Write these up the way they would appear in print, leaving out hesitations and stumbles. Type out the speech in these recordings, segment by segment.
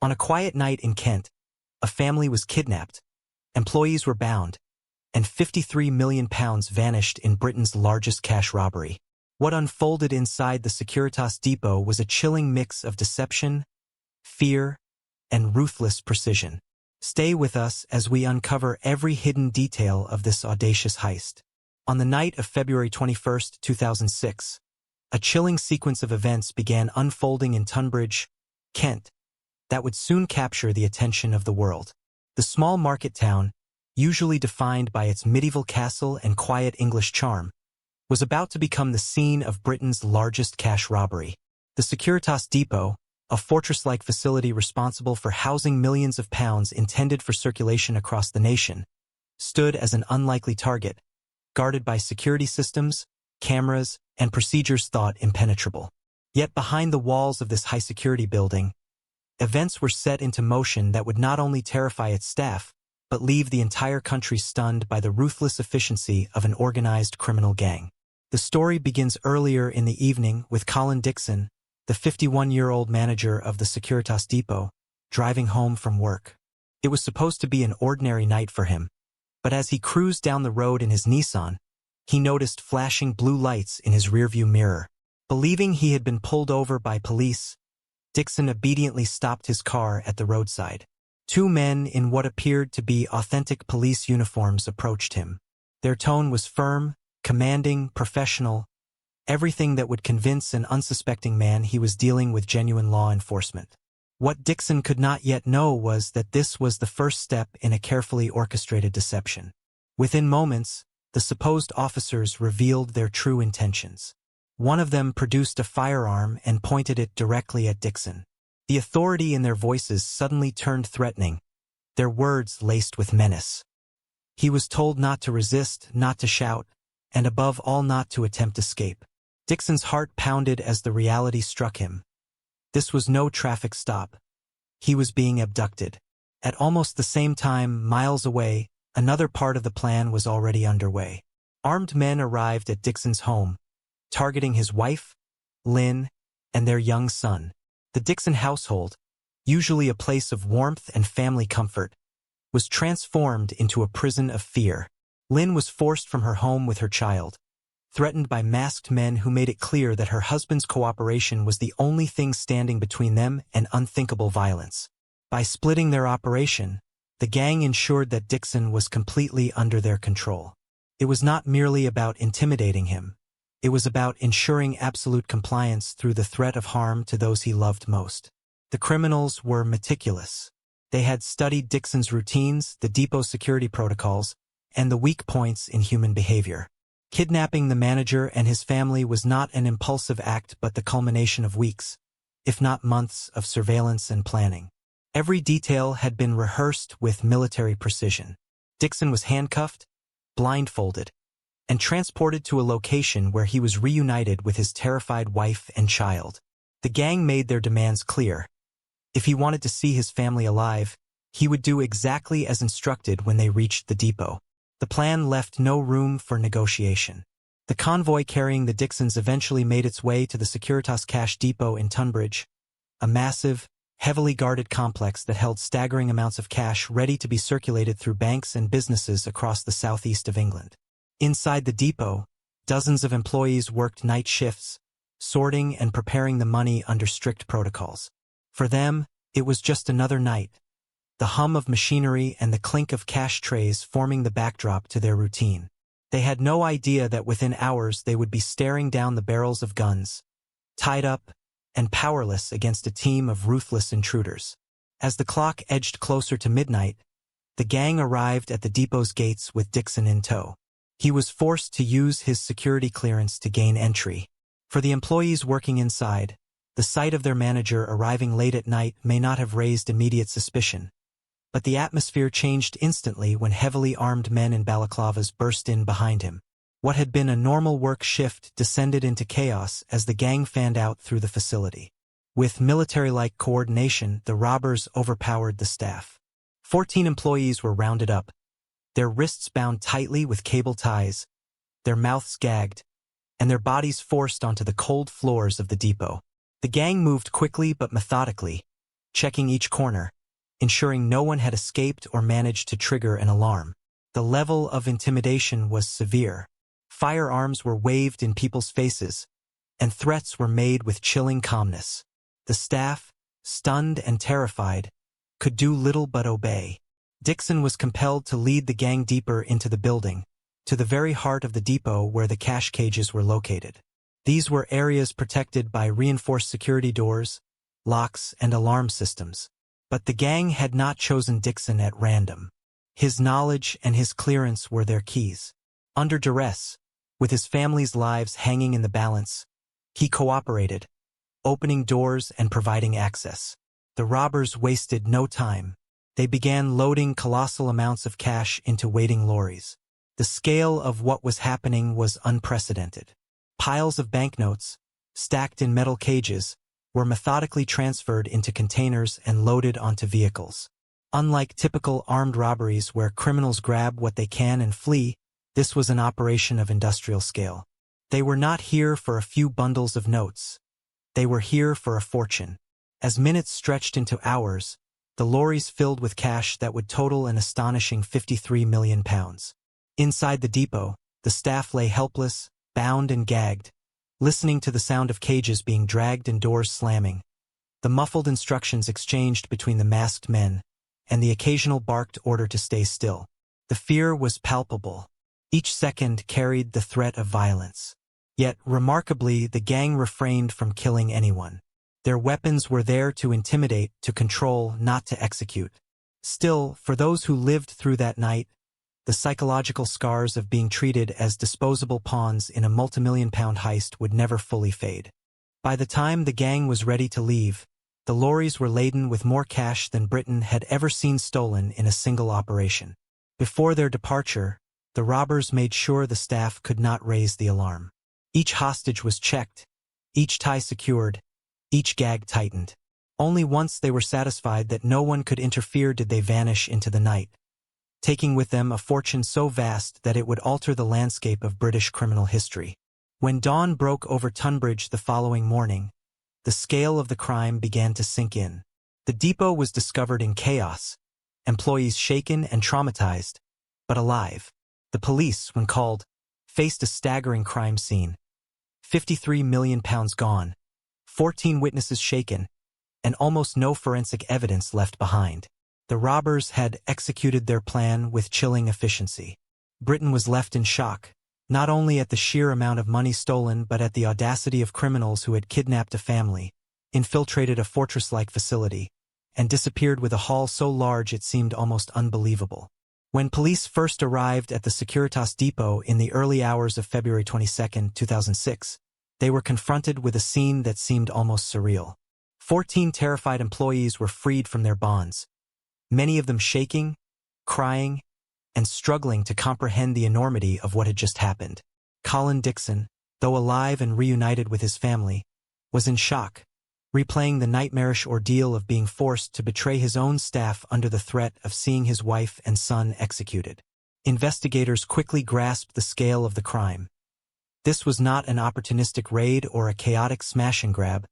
On a quiet night in Kent, a family was kidnapped, employees were bound, and £53 million vanished in Britain's largest cash robbery. What unfolded inside the Securitas depot was a chilling mix of deception, fear, and ruthless precision. Stay with us as we uncover every hidden detail of this audacious heist. On the night of February 21, 2006, a chilling sequence of events began unfolding in Tunbridge, Kent, that would soon capture the attention of the world. The small market town, usually defined by its medieval castle and quiet English charm, was about to become the scene of Britain's largest cash robbery. The Securitas Depot, a fortress-like facility responsible for housing millions of pounds intended for circulation across the nation, stood as an unlikely target, guarded by security systems, cameras, and procedures thought impenetrable. Yet behind the walls of this high-security building, events were set into motion that would not only terrify its staff, but leave the entire country stunned by the ruthless efficiency of an organized criminal gang. The story begins earlier in the evening with Colin Dixon, the 51-year-old manager of the Securitas Depot, driving home from work. It was supposed to be an ordinary night for him, but as he cruised down the road in his Nissan, he noticed flashing blue lights in his rearview mirror. Believing he had been pulled over by police, Dixon obediently stopped his car at the roadside. Two men in what appeared to be authentic police uniforms approached him. Their tone was firm, commanding, professional, everything that would convince an unsuspecting man he was dealing with genuine law enforcement. What Dixon could not yet know was that this was the first step in a carefully orchestrated deception. Within moments, the supposed officers revealed their true intentions. One of them produced a firearm and pointed it directly at Dixon. The authority in their voices suddenly turned threatening, their words laced with menace. He was told not to resist, not to shout, and above all not to attempt escape. Dixon's heart pounded as the reality struck him. This was no traffic stop. He was being abducted. At almost the same time, miles away, another part of the plan was already underway. Armed men arrived at Dixon's home, targeting his wife, Lynn, and their young son. The Dixon household, usually a place of warmth and family comfort, was transformed into a prison of fear. Lynn was forced from her home with her child, threatened by masked men who made it clear that her husband's cooperation was the only thing standing between them and unthinkable violence. By splitting their operation, the gang ensured that Dixon was completely under their control. It was not merely about intimidating him. It was about ensuring absolute compliance through the threat of harm to those he loved most. The criminals were meticulous. They had studied Dixon's routines, the depot security protocols, and the weak points in human behavior. Kidnapping the manager and his family was not an impulsive act but the culmination of weeks, if not months, of surveillance and planning. Every detail had been rehearsed with military precision. Dixon was handcuffed, blindfolded, and transported to a location where he was reunited with his terrified wife and child. The gang made their demands clear. If he wanted to see his family alive, he would do exactly as instructed when they reached the depot. The plan left no room for negotiation. The convoy carrying the Dixons eventually made its way to the Securitas Cash Depot in Tunbridge, a massive, heavily guarded complex that held staggering amounts of cash ready to be circulated through banks and businesses across the southeast of England. Inside the depot, dozens of employees worked night shifts, sorting and preparing the money under strict protocols. For them, it was just another night, the hum of machinery and the clink of cash trays forming the backdrop to their routine. They had no idea that within hours they would be staring down the barrels of guns, tied up and powerless against a team of ruthless intruders. As the clock edged closer to midnight, the gang arrived at the depot's gates with Dixon in tow. He was forced to use his security clearance to gain entry. For the employees working inside, the sight of their manager arriving late at night may not have raised immediate suspicion. But the atmosphere changed instantly when heavily armed men in balaclavas burst in behind him. What had been a normal work shift descended into chaos as the gang fanned out through the facility. With military-like coordination, the robbers overpowered the staff. 14 employees were rounded up, their wrists bound tightly with cable ties, their mouths gagged, and their bodies forced onto the cold floors of the depot. The gang moved quickly but methodically, checking each corner, ensuring no one had escaped or managed to trigger an alarm. The level of intimidation was severe. Firearms were waved in people's faces, and threats were made with chilling calmness. The staff, stunned and terrified, could do little but obey. Dixon was compelled to lead the gang deeper into the building, to the very heart of the depot where the cash cages were located. These were areas protected by reinforced security doors, locks, and alarm systems. But the gang had not chosen Dixon at random. His knowledge and his clearance were their keys. Under duress, with his family's lives hanging in the balance, he cooperated, opening doors and providing access. The robbers wasted no time. They began loading colossal amounts of cash into waiting lorries. The scale of what was happening was unprecedented. Piles of banknotes, stacked in metal cages, were methodically transferred into containers and loaded onto vehicles. Unlike typical armed robberies where criminals grab what they can and flee, this was an operation of industrial scale. They were not here for a few bundles of notes. They were here for a fortune. As minutes stretched into hours, the lorries filled with cash that would total an astonishing £53 million. Inside the depot, the staff lay helpless, bound and gagged, listening to the sound of cages being dragged and doors slamming, the muffled instructions exchanged between the masked men, and the occasional barked order to stay still. The fear was palpable. Each second carried the threat of violence. Yet, remarkably, the gang refrained from killing anyone. Their weapons were there to intimidate, to control, not to execute. Still, for those who lived through that night, the psychological scars of being treated as disposable pawns in a multimillion-pound heist would never fully fade. By the time the gang was ready to leave, the lorries were laden with more cash than Britain had ever seen stolen in a single operation. Before their departure, the robbers made sure the staff could not raise the alarm. Each hostage was checked, each tie secured, each gag tightened. Only once they were satisfied that no one could interfere did they vanish into the night, taking with them a fortune so vast that it would alter the landscape of British criminal history. When dawn broke over Tunbridge the following morning, the scale of the crime began to sink in. The depot was discovered in chaos, employees shaken and traumatized, but alive. The police, when called, faced a staggering crime scene. £53 million gone, 14 witnesses shaken, and almost no forensic evidence left behind. The robbers had executed their plan with chilling efficiency. Britain was left in shock, not only at the sheer amount of money stolen but at the audacity of criminals who had kidnapped a family, infiltrated a fortress-like facility, and disappeared with a haul so large it seemed almost unbelievable. When police first arrived at the Securitas depot in the early hours of February 22, 2006, they were confronted with a scene that seemed almost surreal. 14 terrified employees were freed from their bonds, many of them shaking, crying, and struggling to comprehend the enormity of what had just happened. Colin Dixon, though alive and reunited with his family, was in shock, replaying the nightmarish ordeal of being forced to betray his own staff under the threat of seeing his wife and son executed. Investigators quickly grasped the scale of the crime. This was not an opportunistic raid or a chaotic smash-and-grab,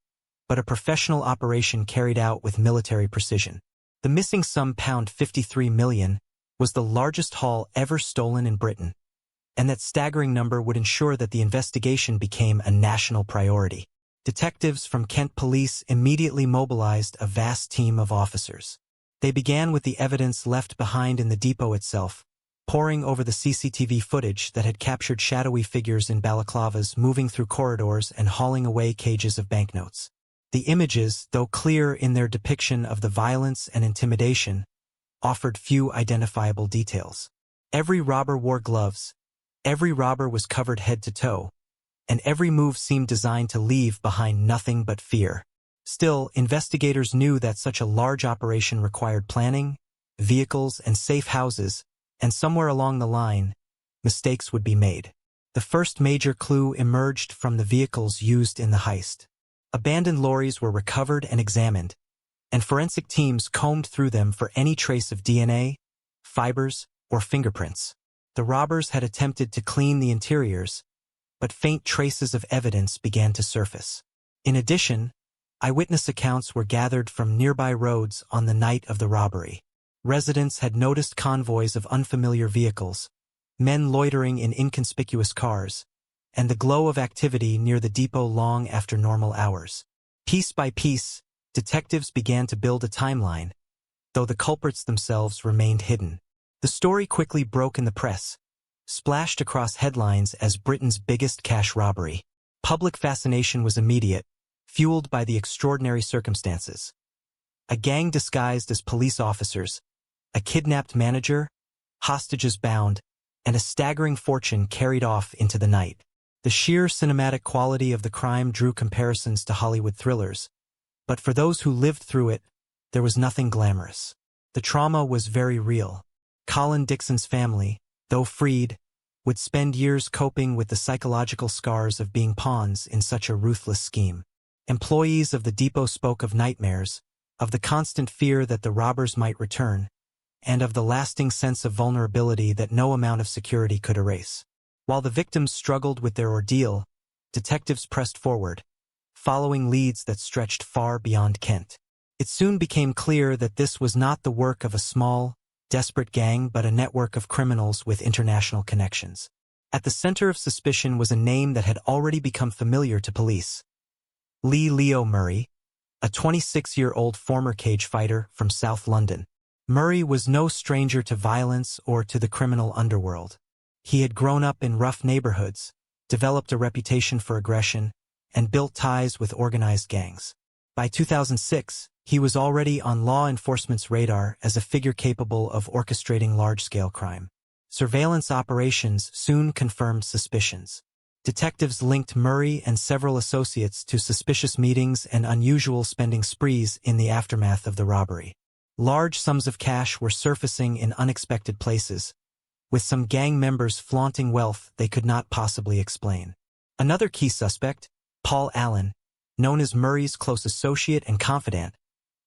but a professional operation carried out with military precision. The missing sum £53 million was the largest haul ever stolen in Britain, and that staggering number would ensure that the investigation became a national priority. Detectives from Kent Police immediately mobilized a vast team of officers. They began with the evidence left behind in the depot itself, poring over the CCTV footage that had captured shadowy figures in balaclavas moving through corridors and hauling away cages of banknotes. The images, though clear in their depiction of the violence and intimidation, offered few identifiable details. Every robber wore gloves, every robber was covered head to toe, and every move seemed designed to leave behind nothing but fear. Still, investigators knew that such a large operation required planning, vehicles, and safe houses, and somewhere along the line, mistakes would be made. The first major clue emerged from the vehicles used in the heist. Abandoned lorries were recovered and examined, and forensic teams combed through them for any trace of DNA, fibers, or fingerprints. The robbers had attempted to clean the interiors, but faint traces of evidence began to surface. In addition, Eyewitness accounts were gathered from nearby roads on the night of the robbery. Residents had noticed convoys of unfamiliar vehicles, men loitering in inconspicuous cars, and the glow of activity near the depot long after normal hours. Piece by piece, detectives began to build a timeline, though the culprits themselves remained hidden. The story quickly broke in the press, splashed across headlines as Britain's biggest cash robbery. Public fascination was immediate, fueled by the extraordinary circumstances. A gang disguised as police officers, a kidnapped manager, hostages bound, and a staggering fortune carried off into the night. The sheer cinematic quality of the crime drew comparisons to Hollywood thrillers, but for those who lived through it, there was nothing glamorous. The trauma was very real. Colin Dixon's family, though freed, would spend years coping with the psychological scars of being pawns in such a ruthless scheme. Employees of the depot spoke of nightmares, of the constant fear that the robbers might return, and of the lasting sense of vulnerability that no amount of security could erase. While the victims struggled with their ordeal, detectives pressed forward, following leads that stretched far beyond Kent. It soon became clear that this was not the work of a small, desperate gang but a network of criminals with international connections. At the center of suspicion was a name that had already become familiar to police. Lee Leo Murray, a 26-year-old former cage fighter from South London. Murray was no stranger to violence or to the criminal underworld. He had grown up in rough neighborhoods, developed a reputation for aggression, and built ties with organized gangs. By 2006, he was already on law enforcement's radar as a figure capable of orchestrating large-scale crime. Surveillance operations soon confirmed suspicions. Detectives linked Murray and several associates to suspicious meetings and unusual spending sprees in the aftermath of the robbery. Large sums of cash were surfacing in unexpected places, with some gang members flaunting wealth they could not possibly explain. Another key suspect, Paul Allen, known as Murray's close associate and confidant,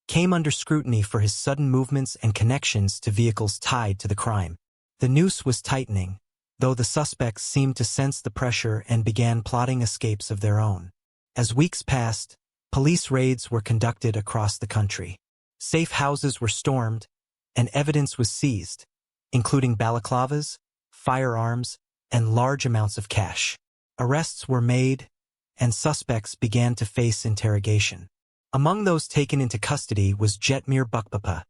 came under scrutiny for his sudden movements and connections to vehicles tied to the crime. The noose was tightening, though the suspects seemed to sense the pressure and began plotting escapes of their own. As weeks passed, police raids were conducted across the country. Safe houses were stormed, and evidence was seized, including balaclavas, firearms, and large amounts of cash. Arrests were made, and suspects began to face interrogation. Among those taken into custody was Jetmir Bukpapa,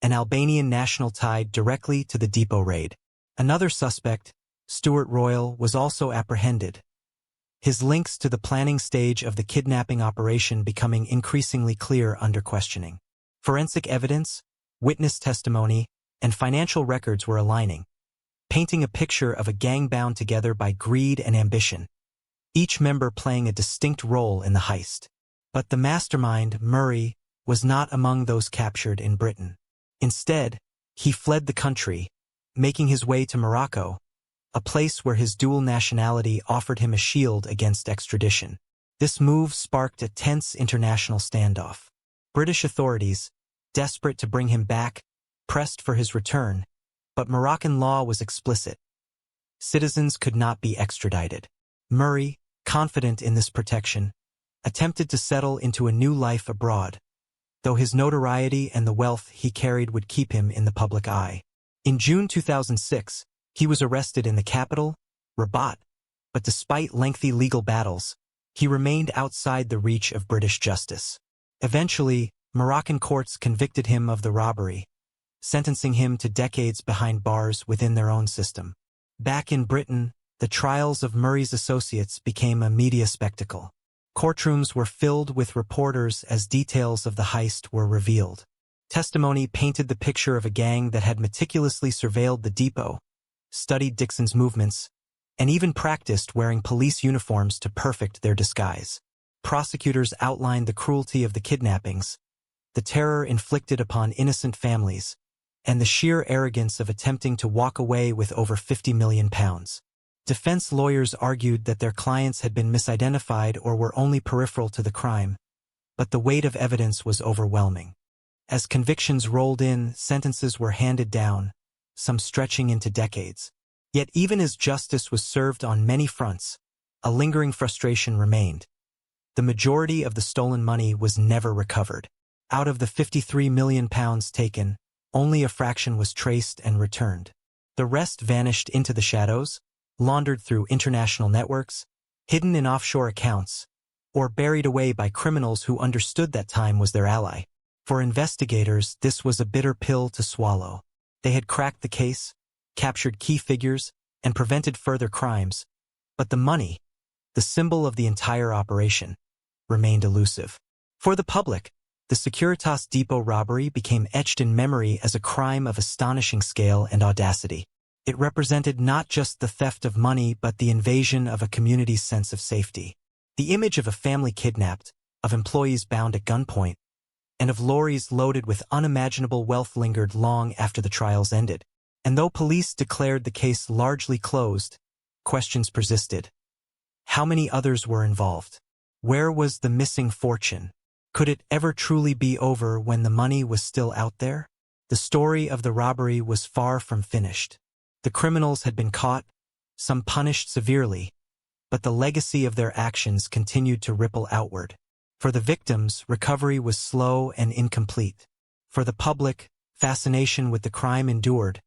an Albanian national tied directly to the depot raid. Another suspect, Stuart Royal, was also apprehended, his links to the planning stage of the kidnapping operation becoming increasingly clear under questioning. Forensic evidence, witness testimony, and financial records were aligning, painting a picture of a gang bound together by greed and ambition, each member playing a distinct role in the heist. But the mastermind, Murray, was not among those captured in Britain. Instead, he fled the country, making his way to Morocco, a place where his dual nationality offered him a shield against extradition. This move sparked a tense international standoff. British authorities, desperate to bring him back, pressed for his return, but Moroccan law was explicit. Citizens could not be extradited. Murray, confident in this protection, attempted to settle into a new life abroad, though his notoriety and the wealth he carried would keep him in the public eye. In June 2006, he was arrested in the capital, Rabat, but despite lengthy legal battles, he remained outside the reach of British justice. Eventually, Moroccan courts convicted him of the robbery, sentencing him to decades behind bars within their own system. Back in Britain, the trials of Murray's associates became a media spectacle. Courtrooms were filled with reporters as details of the heist were revealed. Testimony painted the picture of a gang that had meticulously surveilled the depot, studied Dixon's movements, and even practiced wearing police uniforms to perfect their disguise. Prosecutors outlined the cruelty of the kidnappings, the terror inflicted upon innocent families, and the sheer arrogance of attempting to walk away with over £50 million. Defense lawyers argued that their clients had been misidentified or were only peripheral to the crime, but the weight of evidence was overwhelming. As convictions rolled in, sentences were handed down, some stretching into decades. Yet even as justice was served on many fronts, a lingering frustration remained. The majority of the stolen money was never recovered. Out of the £53 million taken, only a fraction was traced and returned. The rest vanished into the shadows, laundered through international networks, hidden in offshore accounts, or buried away by criminals who understood that time was their ally. For investigators, this was a bitter pill to swallow. They had cracked the case, captured key figures, and prevented further crimes, but the money, the symbol of the entire operation, remained elusive. For the public, the Securitas Depot robbery became etched in memory as a crime of astonishing scale and audacity. It represented not just the theft of money but the invasion of a community's sense of safety. The image of a family kidnapped, of employees bound at gunpoint, and of lorries loaded with unimaginable wealth lingered long after the trials ended. And though police declared the case largely closed, questions persisted. How many others were involved? Where was the missing fortune? Could it ever truly be over when the money was still out there? The story of the robbery was far from finished. The criminals had been caught, some punished severely, but the legacy of their actions continued to ripple outward. For the victims, recovery was slow and incomplete. For the public, fascination with the crime endured,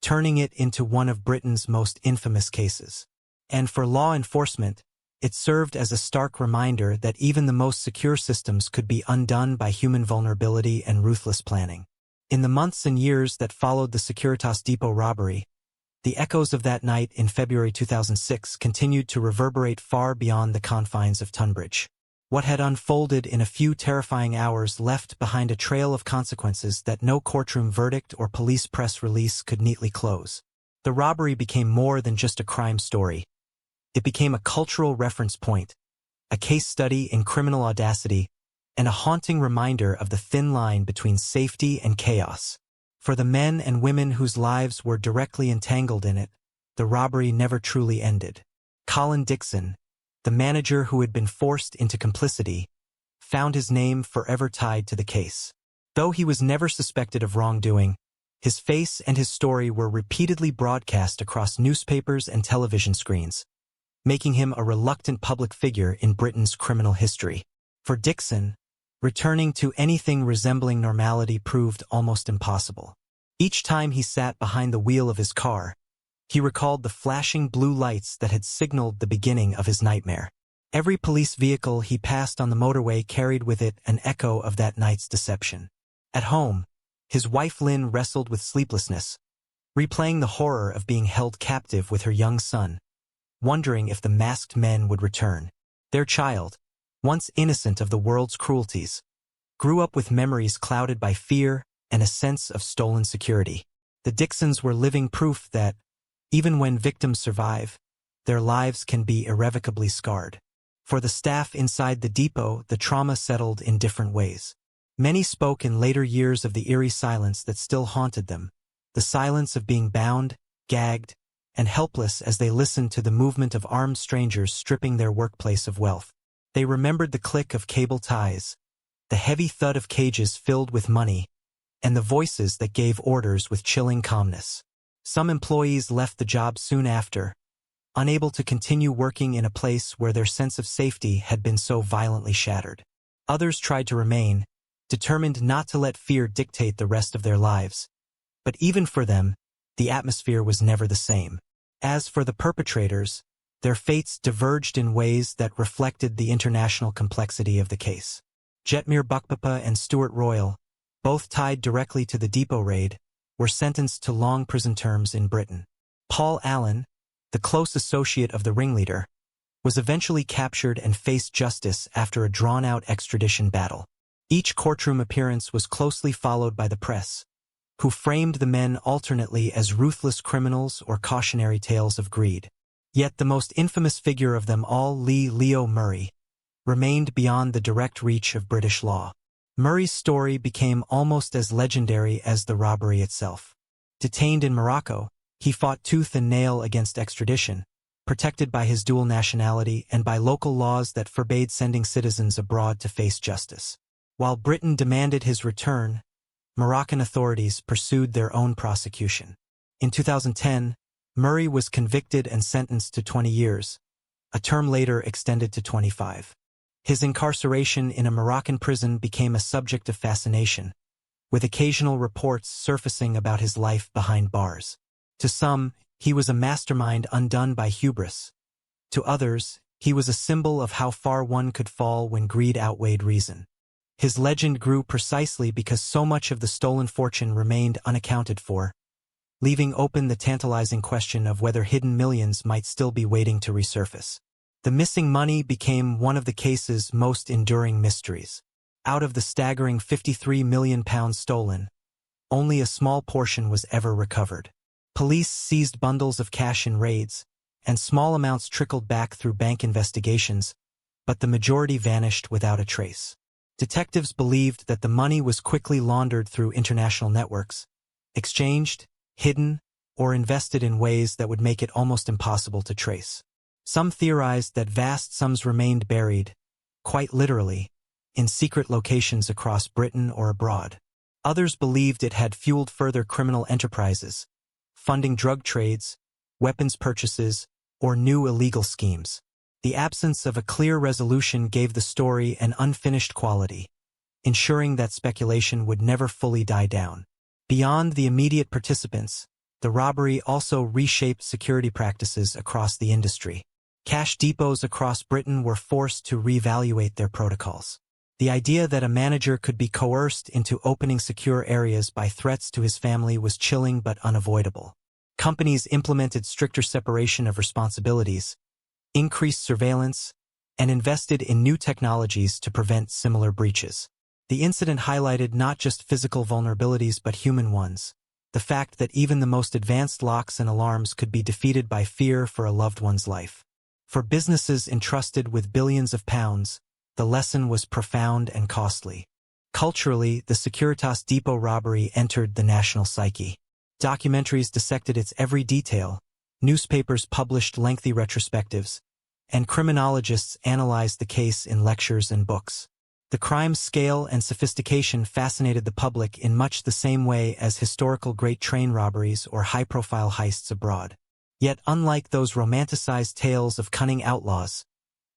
turning it into one of Britain's most infamous cases. And for law enforcement, it served as a stark reminder that even the most secure systems could be undone by human vulnerability and ruthless planning. In the months and years that followed the Securitas Depot robbery, the echoes of that night in February 2006 continued to reverberate far beyond the confines of Tunbridge. What had unfolded in a few terrifying hours left behind a trail of consequences that no courtroom verdict or police press release could neatly close. The robbery became more than just a crime story. It became a cultural reference point, a case study in criminal audacity, and a haunting reminder of the thin line between safety and chaos. For the men and women whose lives were directly entangled in it, the robbery never truly ended. Colin Dixon, the manager who had been forced into complicity, found his name forever tied to the case. Though he was never suspected of wrongdoing, his face and his story were repeatedly broadcast across newspapers and television screens, making him a reluctant public figure in Britain's criminal history. For Dixon, returning to anything resembling normality proved almost impossible. Each time he sat behind the wheel of his car, he recalled the flashing blue lights that had signaled the beginning of his nightmare. Every police vehicle he passed on the motorway carried with it an echo of that night's deception. At home, his wife Lynn wrestled with sleeplessness, replaying the horror of being held captive with her young son, wondering if the masked men would return. Their child, once innocent of the world's cruelties, grew up with memories clouded by fear and a sense of stolen security. The Dixons were living proof that, even when victims survive, their lives can be irrevocably scarred. For the staff inside the depot, the trauma settled in different ways. Many spoke in later years of the eerie silence that still haunted them, the silence of being bound, gagged, and helpless as they listened to the movement of armed strangers stripping their workplace of wealth. They remembered the click of cable ties, the heavy thud of cages filled with money, and the voices that gave orders with chilling calmness. Some employees left the job soon after, unable to continue working in a place where their sense of safety had been so violently shattered. Others tried to remain, determined not to let fear dictate the rest of their lives. But even for them, the atmosphere was never the same. As for the perpetrators, their fates diverged in ways that reflected the international complexity of the case. Jetmir Buckpapa and Stuart Royal, both tied directly to the depot raid, were sentenced to long prison terms in Britain. Paul Allen, the close associate of the ringleader, was eventually captured and faced justice after a drawn-out extradition battle. Each courtroom appearance was closely followed by the press, who framed the men alternately as ruthless criminals or cautionary tales of greed. Yet the most infamous figure of them all, Leo Murray, remained beyond the direct reach of British law. Murray's story became almost as legendary as the robbery itself. Detained in Morocco, he fought tooth and nail against extradition, protected by his dual nationality and by local laws that forbade sending citizens abroad to face justice. While Britain demanded his return, Moroccan authorities pursued their own prosecution. In 2010, Murray was convicted and sentenced to 20 years, a term later extended to 25. His incarceration in a Moroccan prison became a subject of fascination, with occasional reports surfacing about his life behind bars. To some, he was a mastermind undone by hubris. To others, he was a symbol of how far one could fall when greed outweighed reason. His legend grew precisely because so much of the stolen fortune remained unaccounted for, leaving open the tantalizing question of whether hidden millions might still be waiting to resurface. The missing money became one of the case's most enduring mysteries. Out of the staggering £53 million stolen, only a small portion was ever recovered. Police seized bundles of cash in raids, and small amounts trickled back through bank investigations, but the majority vanished without a trace. Detectives believed that the money was quickly laundered through international networks, exchanged, hidden, or invested in ways that would make it almost impossible to trace. Some theorized that vast sums remained buried, quite literally, in secret locations across Britain or abroad. Others believed it had fueled further criminal enterprises, funding drug trades, weapons purchases, or new illegal schemes. The absence of a clear resolution gave the story an unfinished quality, ensuring that speculation would never fully die down. Beyond the immediate participants, the robbery also reshaped security practices across the industry. Cash depots across Britain were forced to reevaluate their protocols. The idea that a manager could be coerced into opening secure areas by threats to his family was chilling but unavoidable. Companies implemented stricter separation of responsibilities, increased surveillance, and invested in new technologies to prevent similar breaches. The incident highlighted not just physical vulnerabilities but human ones, the fact that even the most advanced locks and alarms could be defeated by fear for a loved one's life. For businesses entrusted with billions of pounds, the lesson was profound and costly. Culturally, the Securitas Depot robbery entered the national psyche. Documentaries dissected its every detail, newspapers published lengthy retrospectives, and criminologists analyzed the case in lectures and books. The crime's scale and sophistication fascinated the public in much the same way as historical great train robberies or high-profile heists abroad. Yet unlike those romanticized tales of cunning outlaws,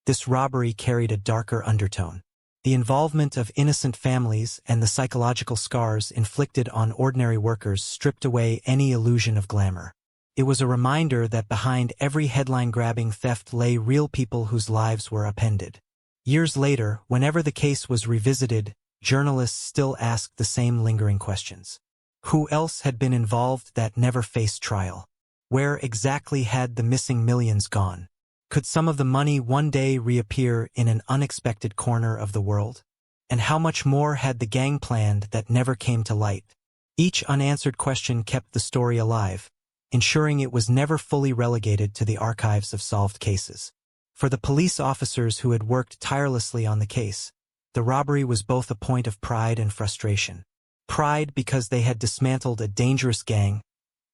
this robbery carried a darker undertone. The involvement of innocent families and the psychological scars inflicted on ordinary workers stripped away any illusion of glamour. It was a reminder that behind every headline-grabbing theft lay real people whose lives were upended. Years later, whenever the case was revisited, journalists still asked the same lingering questions. Who else had been involved that never faced trial? Where exactly had the missing millions gone? Could some of the money one day reappear in an unexpected corner of the world? And how much more had the gang planned that never came to light? Each unanswered question kept the story alive, ensuring it was never fully relegated to the archives of solved cases. For the police officers who had worked tirelessly on the case, the robbery was both a point of pride and frustration. Pride because they had dismantled a dangerous gang,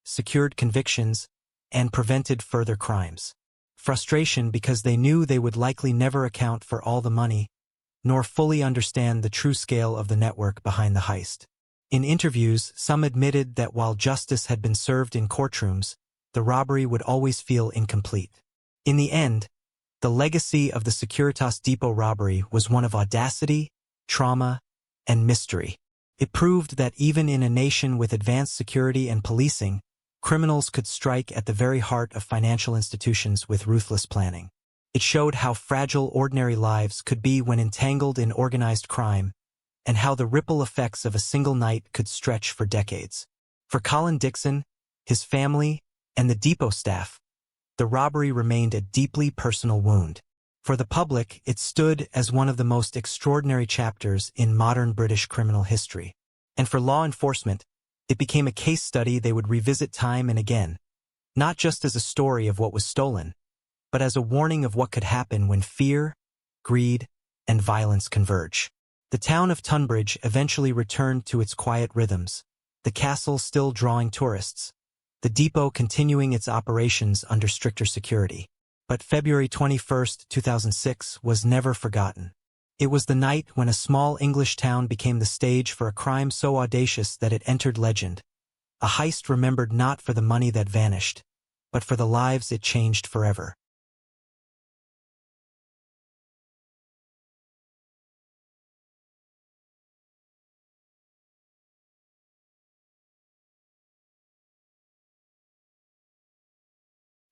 secured convictions, and prevented further crimes. Frustration because they knew they would likely never account for all the money, nor fully understand the true scale of the network behind the heist. In interviews, some admitted that while justice had been served in courtrooms, the robbery would always feel incomplete. In the end, the legacy of the Securitas Depot robbery was one of audacity, trauma, and mystery. It proved that even in a nation with advanced security and policing, criminals could strike at the very heart of financial institutions with ruthless planning. It showed how fragile ordinary lives could be when entangled in organized crime, and how the ripple effects of a single night could stretch for decades. For Colin Dixon, his family, and the depot staff, the robbery remained a deeply personal wound. For the public, it stood as one of the most extraordinary chapters in modern British criminal history. And for law enforcement, it became a case study they would revisit time and again, not just as a story of what was stolen, but as a warning of what could happen when fear, greed, and violence converge. The town of Tunbridge eventually returned to its quiet rhythms, the castle still drawing tourists, the depot continuing its operations under stricter security. But February 21, 2006 was never forgotten. It was the night when a small English town became the stage for a crime so audacious that it entered legend. A heist remembered not for the money that vanished, but for the lives it changed forever.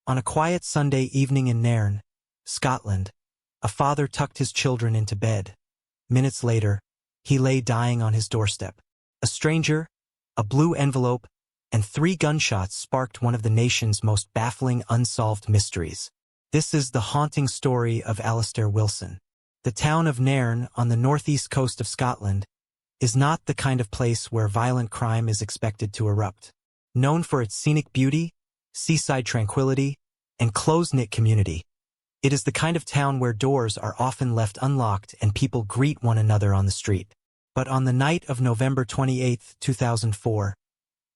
On a quiet Sunday evening in Nairn, Scotland, a father tucked his children into bed. Minutes later, he lay dying on his doorstep. A stranger, a blue envelope, and 3 gunshots sparked one of the nation's most baffling unsolved mysteries. This is the haunting story of Alastair Wilson. The town of Nairn on the northeast coast of Scotland is not the kind of place where violent crime is expected to erupt. Known for its scenic beauty, seaside tranquility, and close-knit community, it is the kind of town where doors are often left unlocked and people greet one another on the street. But on the night of November 28, 2004,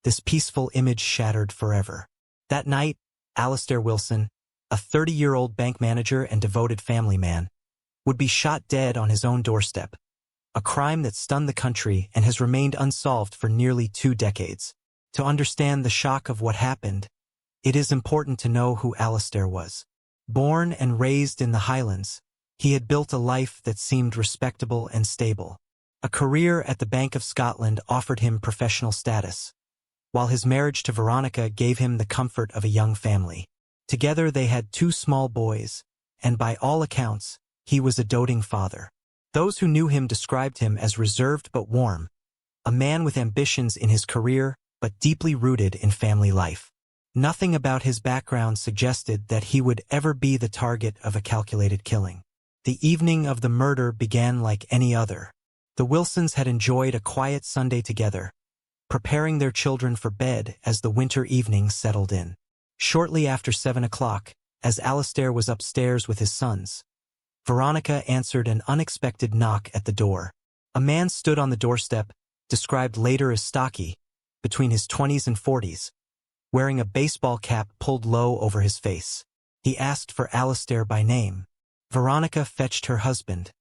this peaceful image shattered forever. That night, Alastair Wilson, a 30-year-old bank manager and devoted family man, would be shot dead on his own doorstep, a crime that stunned the country and has remained unsolved for nearly 2 decades. To understand the shock of what happened, it is important to know who Alastair was. Born and raised in the Highlands, he had built a life that seemed respectable and stable. A career at the Bank of Scotland offered him professional status, while his marriage to Veronica gave him the comfort of a young family. Together they had 2 small boys, and by all accounts, he was a doting father. Those who knew him described him as reserved but warm, a man with ambitions in his career but deeply rooted in family life. Nothing about his background suggested that he would ever be the target of a calculated killing. The evening of the murder began like any other. The Wilsons had enjoyed a quiet Sunday together, preparing their children for bed as the winter evening settled in. Shortly after 7 o'clock, as Alastair was upstairs with his sons, Veronica answered an unexpected knock at the door. A man stood on the doorstep, described later as stocky, between his 20s and 40s, wearing a baseball cap pulled low over his face. He asked for Alastair by name. Veronica fetched her husband,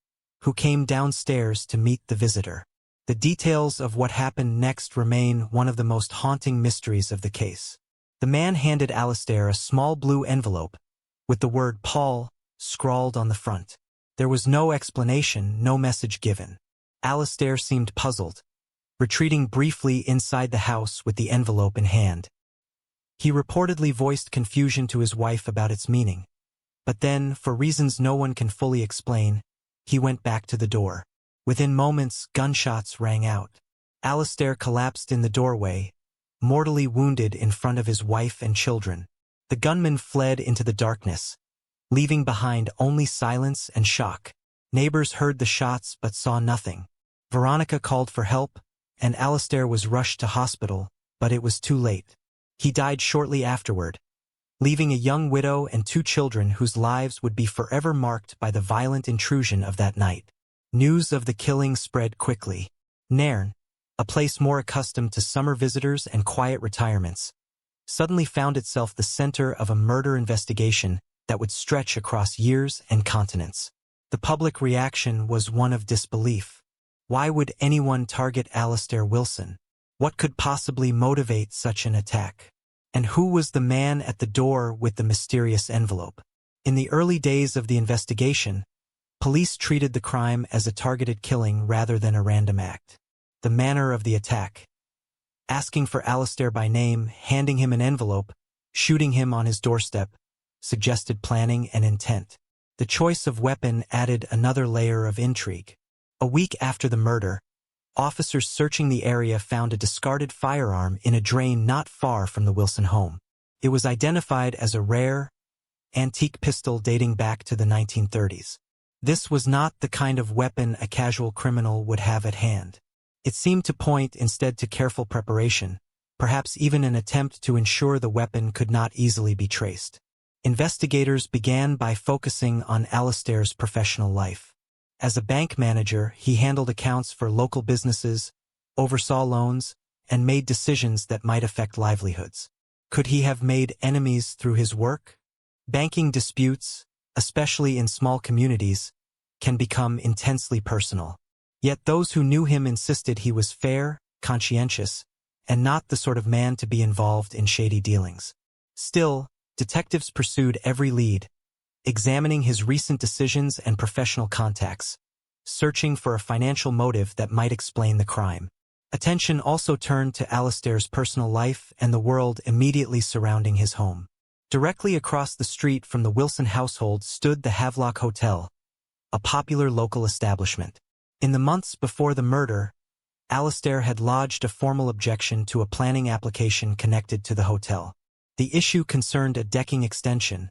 who came downstairs to meet the visitor. The details of what happened next remain one of the most haunting mysteries of the case. The man handed Alastair a small blue envelope, with the word Paul scrawled on the front. There was no explanation, no message given. Alastair seemed puzzled, retreating briefly inside the house with the envelope in hand. He reportedly voiced confusion to his wife about its meaning, but then, for reasons no one can fully explain, he went back to the door. Within moments, gunshots rang out. Alastair collapsed in the doorway, mortally wounded in front of his wife and children. The gunman fled into the darkness, leaving behind only silence and shock. Neighbors heard the shots but saw nothing. Veronica called for help, and Alastair was rushed to hospital, but it was too late. He died shortly afterward, leaving a young widow and 2 children whose lives would be forever marked by the violent intrusion of that night. News of the killing spread quickly. Nairn, a place more accustomed to summer visitors and quiet retirements, suddenly found itself the center of a murder investigation that would stretch across years and continents. The public reaction was one of disbelief. Why would anyone target Alastair Wilson? What could possibly motivate such an attack? And who was the man at the door with the mysterious envelope? In the early days of the investigation, police treated the crime as a targeted killing rather than a random act. The manner of the attack: asking for Alastair by name, handing him an envelope, shooting him on his doorstep, suggested planning and intent. The choice of weapon added another layer of intrigue. A week after the murder, officers searching the area found a discarded firearm in a drain not far from the Wilson home. It was identified as a rare, antique pistol dating back to the 1930s. This was not the kind of weapon a casual criminal would have at hand. It seemed to point instead to careful preparation, perhaps even an attempt to ensure the weapon could not easily be traced. Investigators began by focusing on Alastair's professional life. As a bank manager, he handled accounts for local businesses, oversaw loans, and made decisions that might affect livelihoods. Could he have made enemies through his work? Banking disputes, especially in small communities, can become intensely personal. Yet those who knew him insisted he was fair, conscientious, and not the sort of man to be involved in shady dealings. Still, detectives pursued every lead, examining his recent decisions and professional contacts, searching for a financial motive that might explain the crime. Attention also turned to Alastair's personal life and the world immediately surrounding his home. Directly across the street from the Wilson household stood the Havelock Hotel, a popular local establishment. In the months before the murder, Alastair had lodged a formal objection to a planning application connected to the hotel. The issue concerned a decking extension,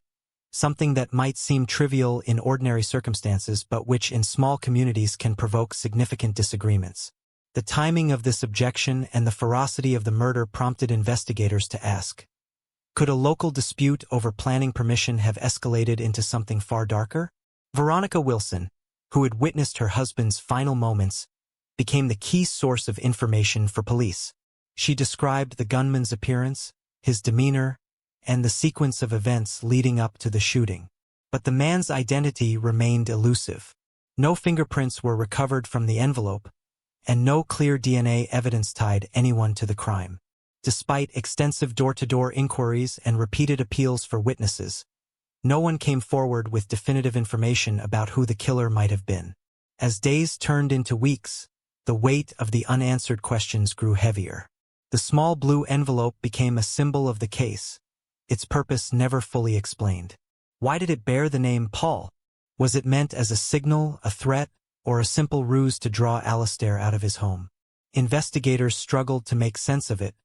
something that might seem trivial in ordinary circumstances but which in small communities can provoke significant disagreements. The timing of this objection and the ferocity of the murder prompted investigators to ask, could a local dispute over planning permission have escalated into something far darker? Veronica Wilson, who had witnessed her husband's final moments, became the key source of information for police. She described the gunman's appearance, his demeanor, and the sequence of events leading up to the shooting. But the man's identity remained elusive. No fingerprints were recovered from the envelope, and no clear DNA evidence tied anyone to the crime. Despite extensive door-to-door inquiries and repeated appeals for witnesses, no one came forward with definitive information about who the killer might have been. As days turned into weeks, the weight of the unanswered questions grew heavier. The small blue envelope became a symbol of the case, its purpose never fully explained. Why did it bear the name Paul? Was it meant as a signal, a threat, or a simple ruse to draw Alastair out of his home? Investigators struggled to make sense of it,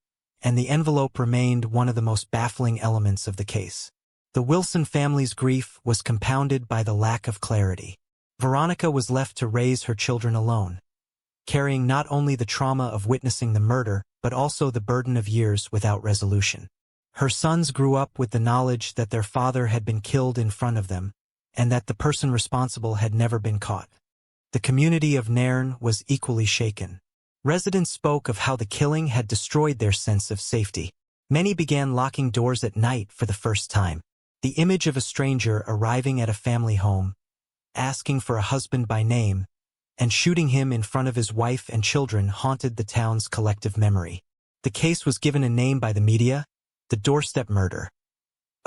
and the envelope remained one of the most baffling elements of the case. The Wilson family's grief was compounded by the lack of clarity. Veronica was left to raise her children alone, carrying not only the trauma of witnessing the murder, but also the burden of years without resolution. Her sons grew up with the knowledge that their father had been killed in front of them, and that the person responsible had never been caught. The community of Nairn was equally shaken. Residents spoke of how the killing had destroyed their sense of safety. Many began locking doors at night for the first time. The image of a stranger arriving at a family home, asking for a husband by name, and shooting him in front of his wife and children haunted the town's collective memory. The case was given a name by the media, the doorstep murder,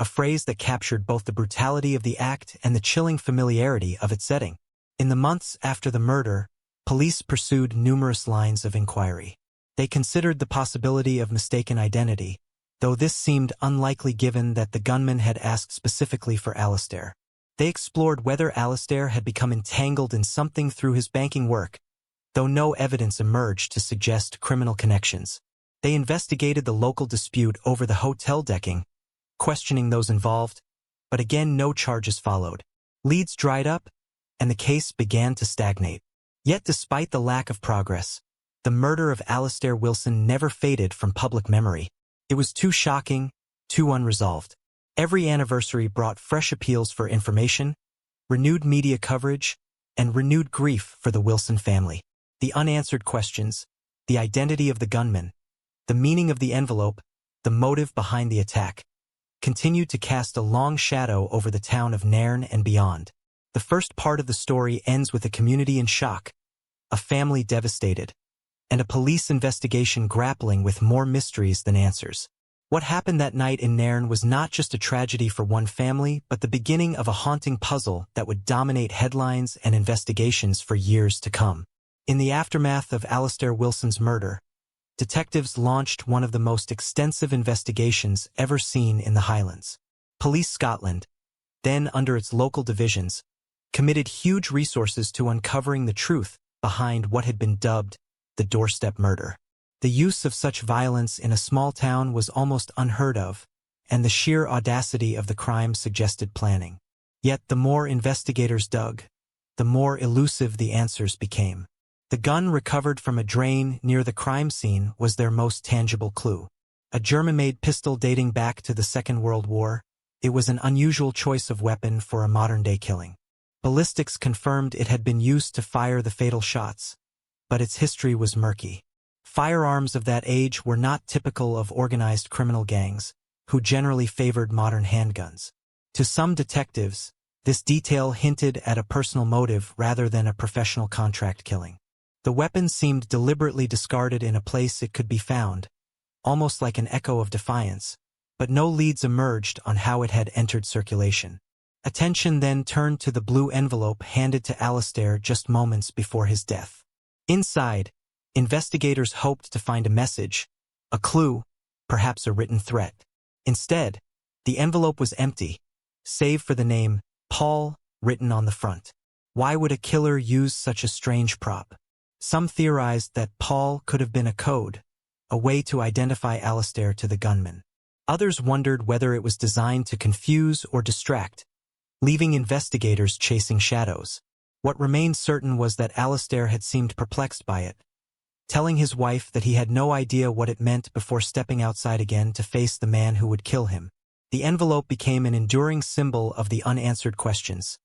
a phrase that captured both the brutality of the act and the chilling familiarity of its setting. In the months after the murder, police pursued numerous lines of inquiry. They considered the possibility of mistaken identity, though this seemed unlikely given that the gunman had asked specifically for Alastair. They explored whether Alastair had become entangled in something through his banking work, though no evidence emerged to suggest criminal connections. They investigated the local dispute over the hotel decking, questioning those involved, but again no charges followed. Leads dried up, and the case began to stagnate. Yet despite the lack of progress, the murder of Alastair Wilson never faded from public memory. It was too shocking, too unresolved. Every anniversary brought fresh appeals for information, renewed media coverage, and renewed grief for the Wilson family. The unanswered questions, the identity of the gunman, the meaning of the envelope, the motive behind the attack, continued to cast a long shadow over the town of Nairn and beyond. The first part of the story ends with a community in shock, a family devastated, and a police investigation grappling with more mysteries than answers. What happened that night in Nairn was not just a tragedy for one family, but the beginning of a haunting puzzle that would dominate headlines and investigations for years to come. In the aftermath of Alastair Wilson's murder, detectives launched one of the most extensive investigations ever seen in the Highlands. Police Scotland, then under its local divisions, committed huge resources to uncovering the truth behind what had been dubbed the doorstep murder. The use of such violence in a small town was almost unheard of, and the sheer audacity of the crime suggested planning. Yet the more investigators dug, the more elusive the answers became. The gun recovered from a drain near the crime scene was their most tangible clue. A German-made pistol dating back to the Second World War, it was an unusual choice of weapon for a modern-day killing. Ballistics confirmed it had been used to fire the fatal shots, but its history was murky. Firearms of that age were not typical of organized criminal gangs, who generally favored modern handguns. To some detectives, this detail hinted at a personal motive rather than a professional contract killing. The weapon seemed deliberately discarded in a place it could be found, almost like an echo of defiance, but no leads emerged on how it had entered circulation. Attention then turned to the blue envelope handed to Alastair just moments before his death. Inside, investigators hoped to find a message, a clue, perhaps a written threat. Instead, The envelope was empty, save for the name, Paul, written on the front. Why would a killer use such a strange prop? Some theorized that Paul could have been a code, a way to identify Alistair to the gunman. Others wondered whether it was designed to confuse or distract, leaving investigators chasing shadows. What remained certain was that Alistair had seemed perplexed by it, telling his wife that he had no idea what it meant before stepping outside again to face the man who would kill him. The envelope became an enduring symbol of the unanswered questions,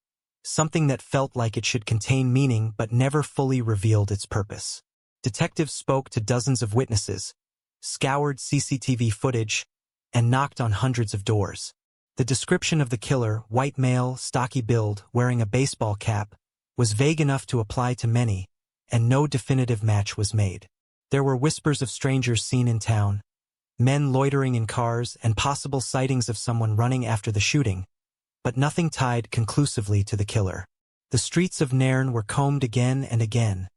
something that felt like it should contain meaning but never fully revealed its purpose. Detectives spoke to dozens of witnesses, scoured CCTV footage, and knocked on hundreds of doors. The description of the killer, white male, stocky build, wearing a baseball cap, was vague enough to apply to many, and no definitive match was made. There were whispers of strangers seen in town, men loitering in cars, and possible sightings of someone running after the shooting, but nothing tied conclusively to the killer. The streets of Nairn were combed again and again,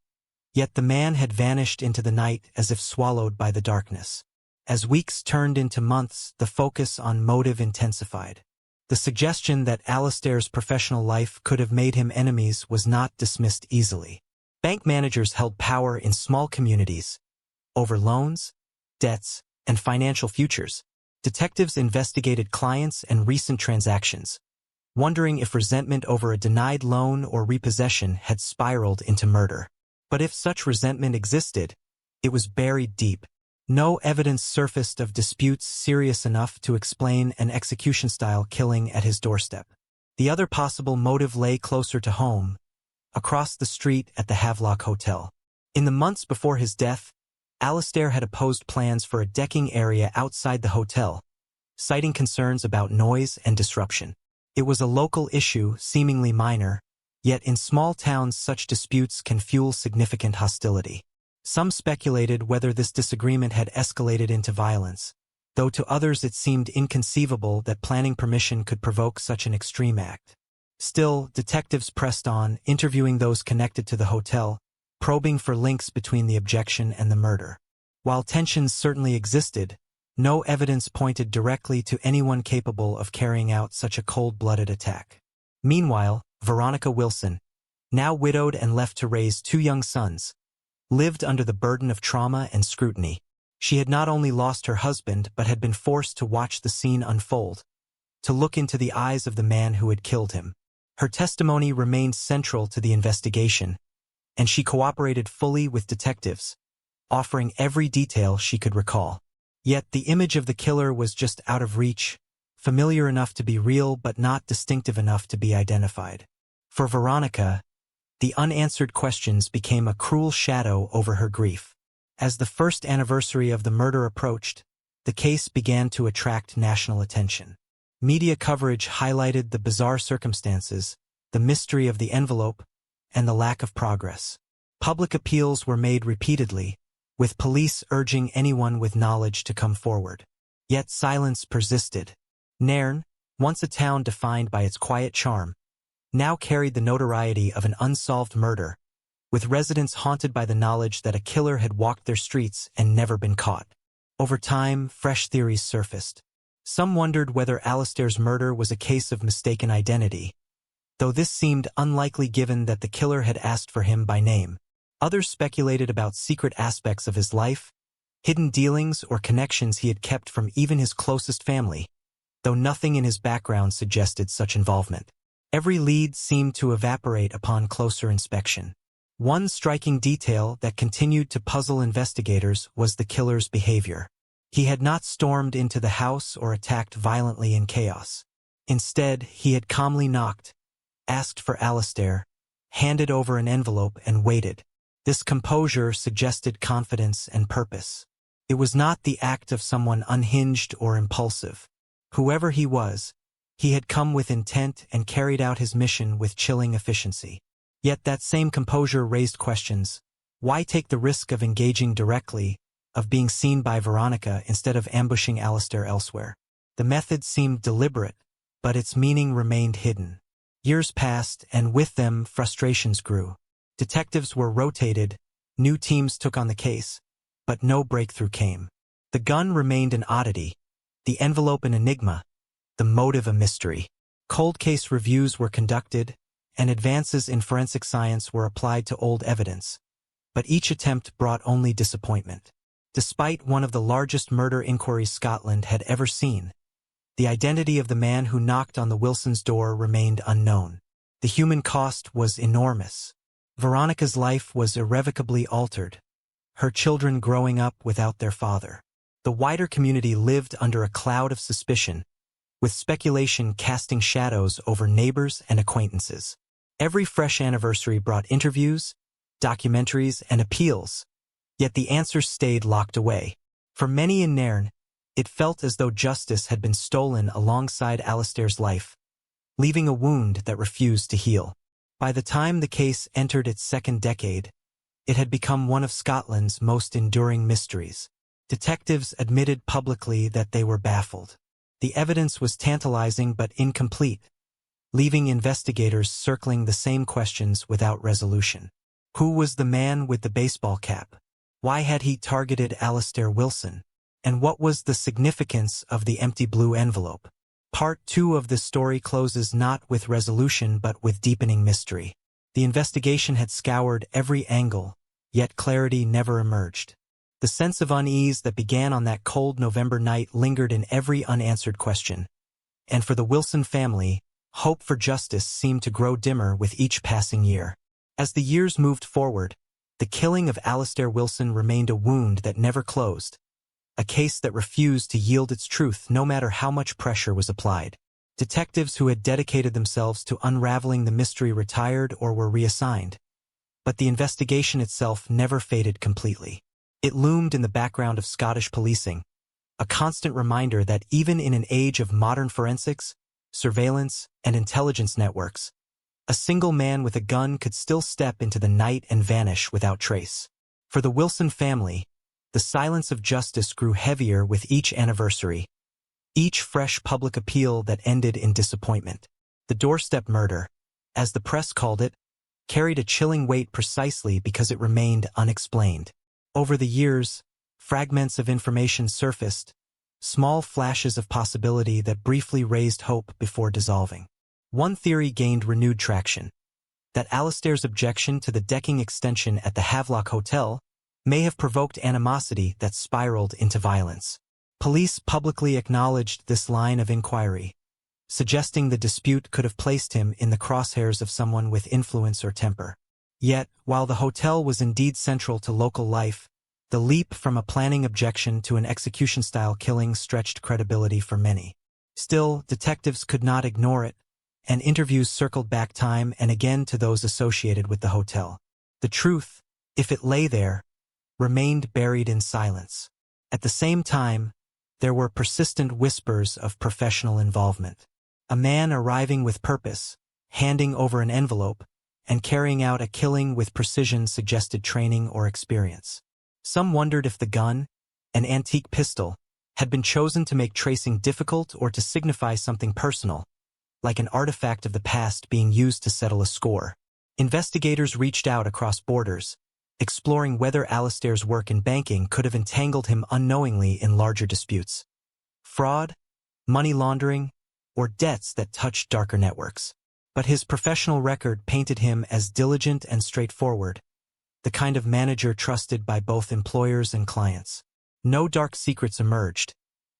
yet the man had vanished into the night as if swallowed by the darkness. As weeks turned into months, the focus on motive intensified. The suggestion that Alistair's professional life could have made him enemies was not dismissed easily. Bank managers held power in small communities over loans, debts, and financial futures. Detectives investigated clients and recent transactions, wondering if resentment over a denied loan or repossession had spiraled into murder. But if such resentment existed, it was buried deep. No evidence surfaced of disputes serious enough to explain an execution-style killing at his doorstep. The other possible motive lay closer to home, across the street at the Havelock Hotel. In the months before his death, Alistair had opposed plans for a decking area outside the hotel, citing concerns about noise and disruption. It was a local issue, seemingly minor, yet in small towns such disputes can fuel significant hostility. Some speculated whether this disagreement had escalated into violence, though to others it seemed inconceivable that planning permission could provoke such an extreme act. Still, detectives pressed on, interviewing those connected to the hotel, probing for links between the objection and the murder. While tensions certainly existed, no evidence pointed directly to anyone capable of carrying out such a cold-blooded attack. Meanwhile, Veronica Wilson, now widowed and left to raise 2 young sons, lived under the burden of trauma and scrutiny. She had not only lost her husband but had been forced to watch the scene unfold, to look into the eyes of the man who had killed him. Her testimony remained central to the investigation, and she cooperated fully with detectives, offering every detail she could recall. Yet the image of the killer was just out of reach, familiar enough to be real but not distinctive enough to be identified. For Veronica, the unanswered questions became a cruel shadow over her grief. As the first anniversary of the murder approached, the case began to attract national attention. Media coverage highlighted the bizarre circumstances, the mystery of the envelope, and the lack of progress. Public appeals were made repeatedly, with police urging anyone with knowledge to come forward. Yet silence persisted. Nairn, once a town defined by its quiet charm, now carried the notoriety of an unsolved murder, with residents haunted by the knowledge that a killer had walked their streets and never been caught. Over time, fresh theories surfaced. Some wondered whether Alistair's murder was a case of mistaken identity, though this seemed unlikely given that the killer had asked for him by name. Others speculated about secret aspects of his life, hidden dealings or connections he had kept from even his closest family, though nothing in his background suggested such involvement. Every lead seemed to evaporate upon closer inspection. One striking detail that continued to puzzle investigators was the killer's behavior. He had not stormed into the house or attacked violently in chaos. Instead, he had calmly knocked, asked for Alistair, handed over an envelope, and waited. This composure suggested confidence and purpose. It was not the act of someone unhinged or impulsive. Whoever he was, he had come with intent and carried out his mission with chilling efficiency. Yet that same composure raised questions. Why take the risk of engaging directly, of being seen by Veronica instead of ambushing Alistair elsewhere? The method seemed deliberate, but its meaning remained hidden. Years passed, and with them, frustrations grew. Detectives were rotated, new teams took on the case, but no breakthrough came. The gun remained an oddity, the envelope an enigma, the the motive a mystery. Cold case reviews were conducted, and advances in forensic science were applied to old evidence. But each attempt brought only disappointment. Despite one of the largest murder inquiries Scotland had ever seen, the identity of the man who knocked on the Wilsons' door remained unknown. The human cost was enormous. Veronica's life was irrevocably altered, her children growing up without their father. The wider community lived under a cloud of suspicion, with speculation casting shadows over neighbors and acquaintances. Every fresh anniversary brought interviews, documentaries, and appeals, yet the answers stayed locked away. For many in Nairn, it felt as though justice had been stolen alongside Alastair's life, leaving a wound that refused to heal. By the time the case entered its second decade, it had become one of Scotland's most enduring mysteries. Detectives admitted publicly that they were baffled. The evidence was tantalizing but incomplete, leaving investigators circling the same questions without resolution. Who was the man with the baseball cap? Why had he targeted Alastair Wilson? And what was the significance of the empty blue envelope? Part 2 of this story closes not with resolution but with deepening mystery. The investigation had scoured every angle, yet clarity never emerged. The sense of unease that began on that cold November night lingered in every unanswered question. And for the Wilson family, hope for justice seemed to grow dimmer with each passing year. As the years moved forward, the killing of Alastair Wilson remained a wound that never closed, a case that refused to yield its truth no matter how much pressure was applied. Detectives who had dedicated themselves to unraveling the mystery retired or were reassigned, but the investigation itself never faded completely. It loomed in the background of Scottish policing, a constant reminder that even in an age of modern forensics, surveillance, and intelligence networks, a single man with a gun could still step into the night and vanish without trace. For the Wilson family, the silence of justice grew heavier with each anniversary, each fresh public appeal that ended in disappointment. The doorstep murder, as the press called it, carried a chilling weight precisely because it remained unexplained. Over the years, fragments of information surfaced, small flashes of possibility that briefly raised hope before dissolving. One theory gained renewed traction, that Alastair's objection to the decking extension at the Havelock Hotel may have provoked animosity that spiraled into violence. Police publicly acknowledged this line of inquiry, suggesting the dispute could have placed him in the crosshairs of someone with influence or temper. Yet, while the hotel was indeed central to local life, the leap from a planning objection to an execution-style killing stretched credibility for many. Still, detectives could not ignore it, and interviews circled back time and again to those associated with the hotel. The truth, if it lay there, remained buried in silence. At the same time, there were persistent whispers of professional involvement. A man arriving with purpose, handing over an envelope, and carrying out a killing with precision suggested training or experience. Some wondered if the gun, an antique pistol, had been chosen to make tracing difficult or to signify something personal, like an artifact of the past being used to settle a score. Investigators reached out across borders, exploring whether Alastair's work in banking could have entangled him unknowingly in larger disputes. Fraud, money laundering, or debts that touched darker networks. But his professional record painted him as diligent and straightforward, the kind of manager trusted by both employers and clients. No dark secrets emerged,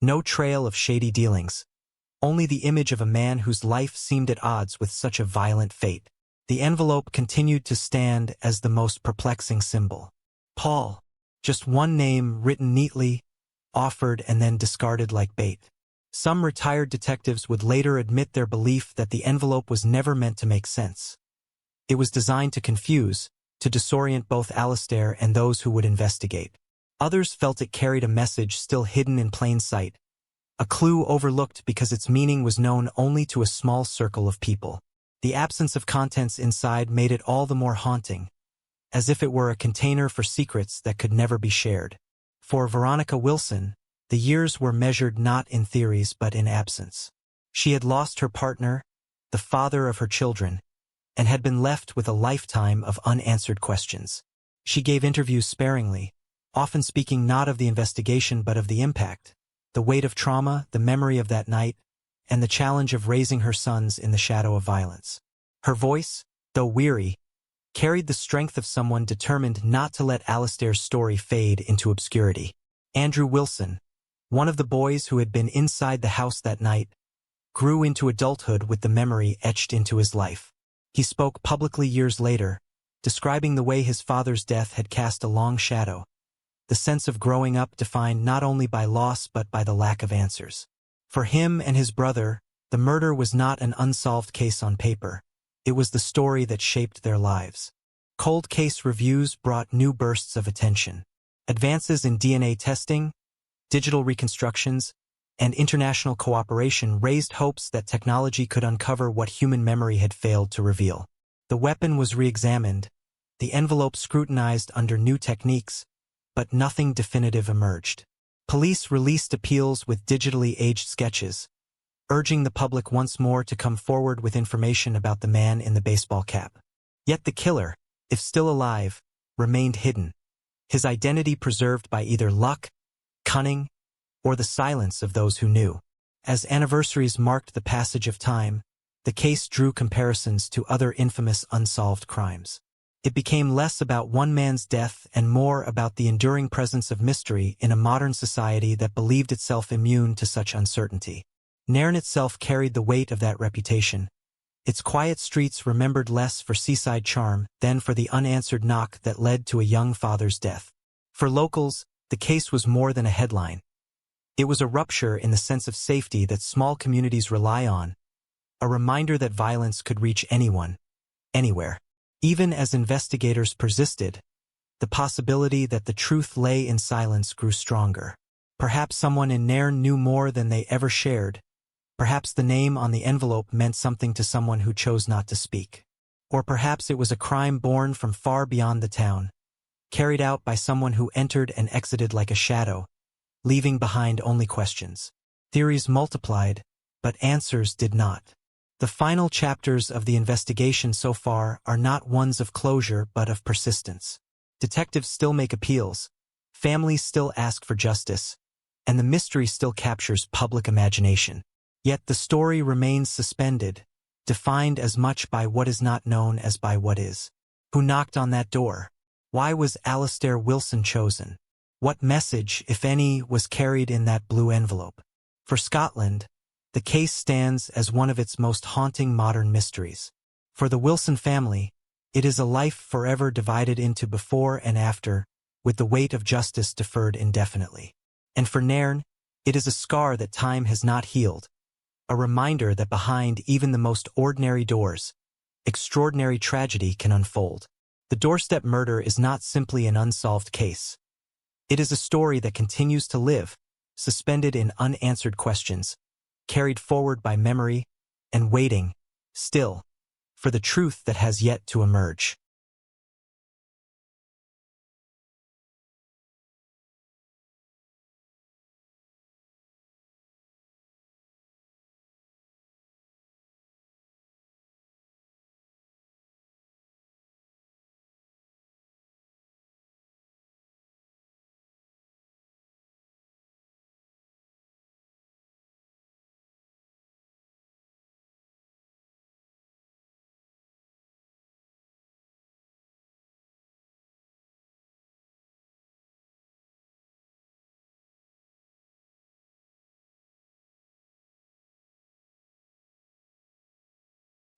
no trail of shady dealings, only the image of a man whose life seemed at odds with such a violent fate. The envelope continued to stand as the most perplexing symbol. Paul, just one name written neatly, offered and then discarded like bait. Some retired detectives would later admit their belief that the envelope was never meant to make sense. It was designed to confuse, to disorient both Alastair and those who would investigate. Others felt it carried a message still hidden in plain sight, a clue overlooked because its meaning was known only to a small circle of people. The absence of contents inside made it all the more haunting, as if it were a container for secrets that could never be shared. For Veronica Wilson, the years were measured not in theories but in absence. She had lost her partner, the father of her children, and had been left with a lifetime of unanswered questions. She gave interviews sparingly, often speaking not of the investigation but of the impact, the weight of trauma, the memory of that night, and the challenge of raising her sons in the shadow of violence. Her voice, though weary, carried the strength of someone determined not to let Alastair's story fade into obscurity. Andrew Wilson, one of the boys who had been inside the house that night, grew into adulthood with the memory etched into his life. He spoke publicly years later, describing the way his father's death had cast a long shadow, the sense of growing up defined not only by loss but by the lack of answers. For him and his brother, the murder was not an unsolved case on paper. It was the story that shaped their lives. Cold case reviews brought new bursts of attention. Advances in DNA testing, digital reconstructions, and international cooperation raised hopes that technology could uncover what human memory had failed to reveal. The weapon was re-examined, the envelope scrutinized under new techniques, but nothing definitive emerged. Police released appeals with digitally aged sketches, urging the public once more to come forward with information about the man in the baseball cap. Yet the killer, if still alive, remained hidden, his identity preserved by either luck, cunning, or the silence of those who knew. As anniversaries marked the passage of time, the case drew comparisons to other infamous unsolved crimes. It became less about one man's death and more about the enduring presence of mystery in a modern society that believed itself immune to such uncertainty. Nairn itself carried the weight of that reputation, its quiet streets remembered less for seaside charm than for the unanswered knock that led to a young father's death. For locals, the case was more than a headline. It was a rupture in the sense of safety that small communities rely on, a reminder that violence could reach anyone, anywhere. Even as investigators persisted, the possibility that the truth lay in silence grew stronger. Perhaps someone in Nairn knew more than they ever shared. Perhaps the name on the envelope meant something to someone who chose not to speak. Or perhaps it was a crime born from far beyond the town, carried out by someone who entered and exited like a shadow, leaving behind only questions. Theories multiplied, but answers did not. The final chapters of the investigation so far are not ones of closure but of persistence. Detectives still make appeals, families still ask for justice, and the mystery still captures public imagination. Yet the story remains suspended, defined as much by what is not known as by what is. Who knocked on that door? Why was Alastair Wilson chosen? What message, if any, was carried in that blue envelope? For Scotland, the case stands as one of its most haunting modern mysteries. For the Wilson family, it is a life forever divided into before and after, with the weight of justice deferred indefinitely. And for Nairn, it is a scar that time has not healed, a reminder that behind even the most ordinary doors, extraordinary tragedy can unfold. The doorstep murder is not simply an unsolved case. It is a story that continues to live, suspended in unanswered questions, carried forward by memory, and waiting, still, for the truth that has yet to emerge.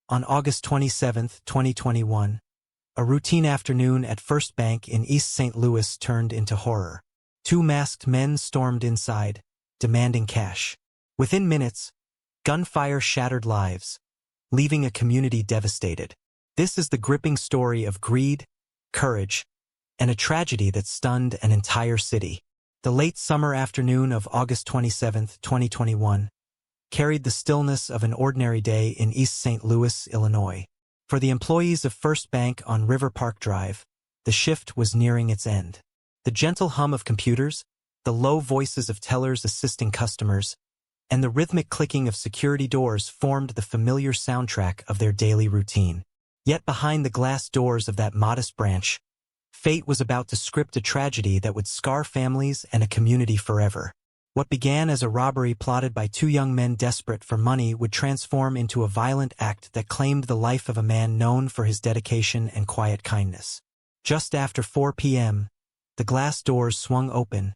On August 27, 2021, a routine afternoon at First Bank in East St. Louis turned into horror. Two masked men stormed inside, demanding cash. Within minutes, gunfire shattered lives, leaving a community devastated. This is the gripping story of greed, courage, and a tragedy that stunned an entire city. The late summer afternoon of August 27, 2021, carried the stillness of an ordinary day in East St. Louis, Illinois. For the employees of First Bank on River Park Drive, the shift was nearing its end. The gentle hum of computers, the low voices of tellers assisting customers, and the rhythmic clicking of security doors formed the familiar soundtrack of their daily routine. Yet behind the glass doors of that modest branch, fate was about to script a tragedy that would scar families and a community forever. What began as a robbery plotted by two young men desperate for money would transform into a violent act that claimed the life of a man known for his dedication and quiet kindness. Just after 4 p.m., the glass doors swung open,